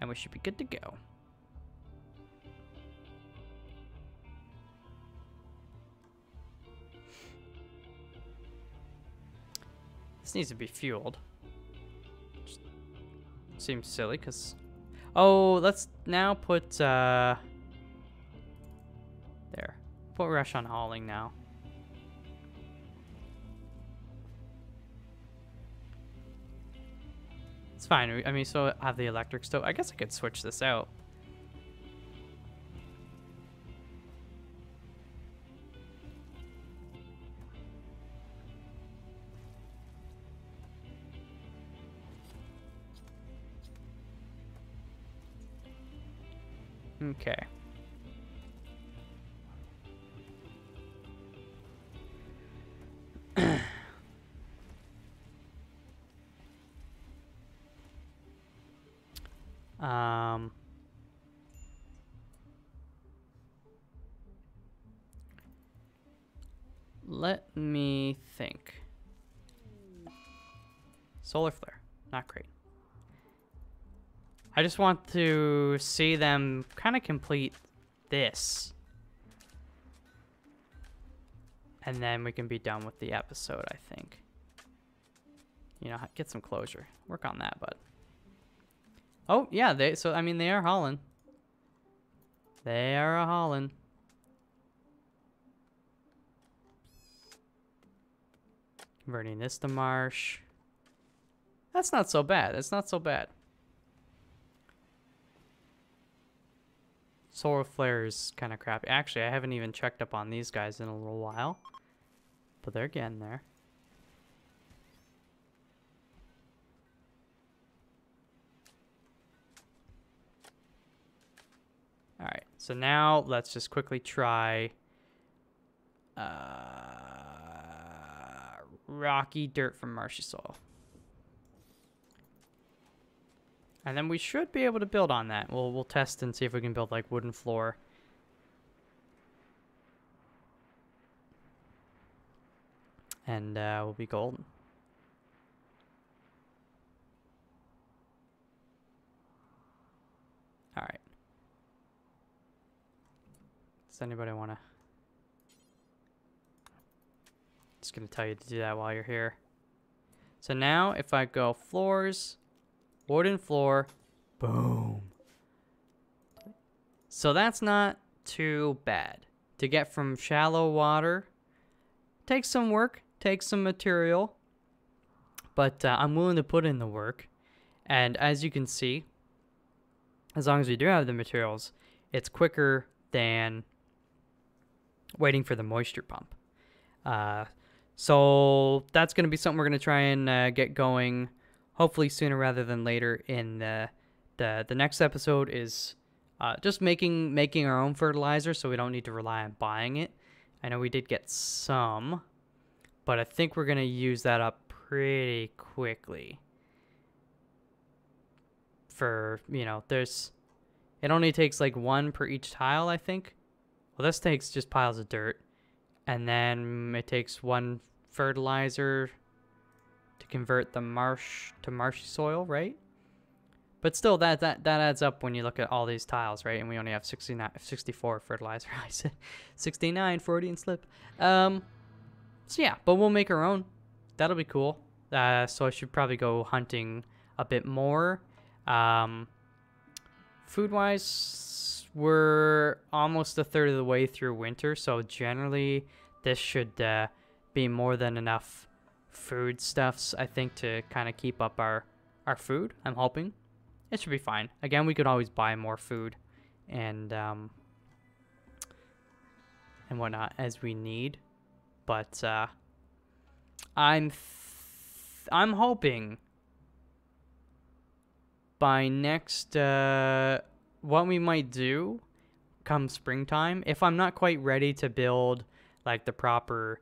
[SPEAKER 1] And we should be good to go. This needs to be fueled. Just seems silly, because... Oh, let's now put... There. Put rush on hauling now. It's fine. I mean, so I have the electric stove. I guess I could switch this out. Okay. Let me think. Solar flare, not great. I just want to see them kind of complete this. And then we can be done with the episode, I think. You know, get some closure. Work on that, bud. Oh, yeah, they are hauling. They are a hauling. Converting this to marsh. That's not so bad. That's not so bad. Solar flare is kind of crappy. Actually, I haven't even checked up on these guys in a little while. But they're getting there. Alright, so now let's just quickly try rocky dirt from marshy soil. And then we should be able to build on that. We'll test and see if we can build like wooden floor. And we'll be golden. All right. Does anybody want to? Just gonna tell you to do that while you're here. So now, if I go floors, wooden floor, boom. So that's not too bad. To get from shallow water, takes some work, takes some material, but I'm willing to put in the work. And as you can see, as long as we do have the materials, it's quicker than waiting for the moisture pump. So that's going to be something we're going to try and get going, hopefully sooner rather than later. In the next episode is just making our own fertilizer, so we don't need to rely on buying it. I know we did get some, but I think we're going to use that up pretty quickly. For, you know, it only takes like one per each tile, I think. Well, this takes just piles of dirt, and then it takes one fertilizer to convert the marsh to marshy soil, right? But still, that adds up when you look at all these tiles, right? And we only have 64 fertilizer. I said 69, Freudian slip. So yeah, but we'll make our own. That'll be cool. So I should probably go hunting a bit more. Food-wise, we're almost a third of the way through winter, so generally this should be more than enough foodstuffs, I think, to kind of keep up our food. I'm hoping it should be fine. Again, we could always buy more food and whatnot as we need, but I'm hoping by next, what we might do come springtime, if I'm not quite ready to build like the proper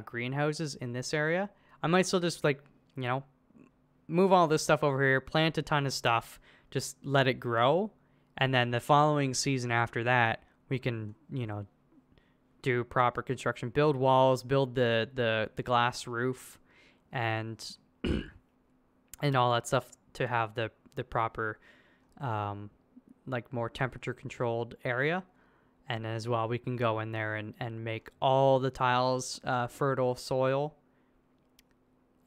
[SPEAKER 1] greenhouses in this area, I might still just, like, you know, move all this stuff over here, plant a ton of stuff, just let it grow, and then the following season after that, we can, you know, do proper construction, build walls, build the glass roof, and and all that stuff to have the proper like more temperature controlled area. And as well, we can go in there and make all the tiles fertile soil,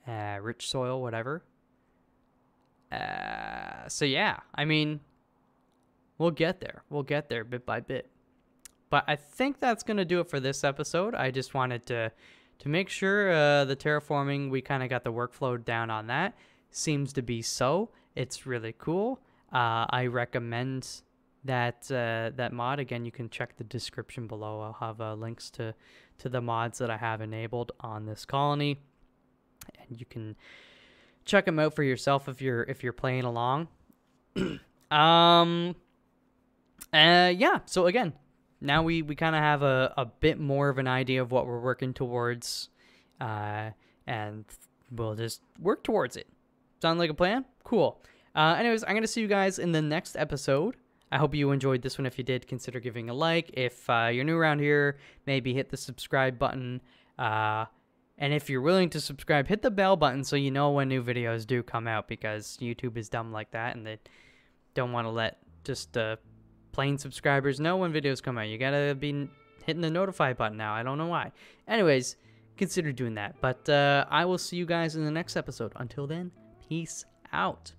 [SPEAKER 1] rich soil, whatever. So yeah, I mean, we'll get there bit by bit. But I think that's gonna do it for this episode. I just wanted to make sure the terraforming, we kind of got the workflow down on that. Seems to be so. It's really cool. I recommend that mod. Again, you can check the description below. I'll have links to the mods that I have enabled on this colony, and you can check them out for yourself if you're playing along. Yeah. So again, now we kind of have a bit more of an idea of what we're working towards, and we'll just work towards it. Sound like a plan? Cool. Anyways, I'm going to see you guys in the next episode. I hope you enjoyed this one. If you did, consider giving a like. If you're new around here, maybe hit the subscribe button. And if you're willing to subscribe, hit the bell button so you know when new videos do come out, because YouTube is dumb like that, and they don't want to let just plain subscribers know when videos come out. You got to be hitting the notify button now. I don't know why. Anyways, consider doing that. But I will see you guys in the next episode. Until then, peace out.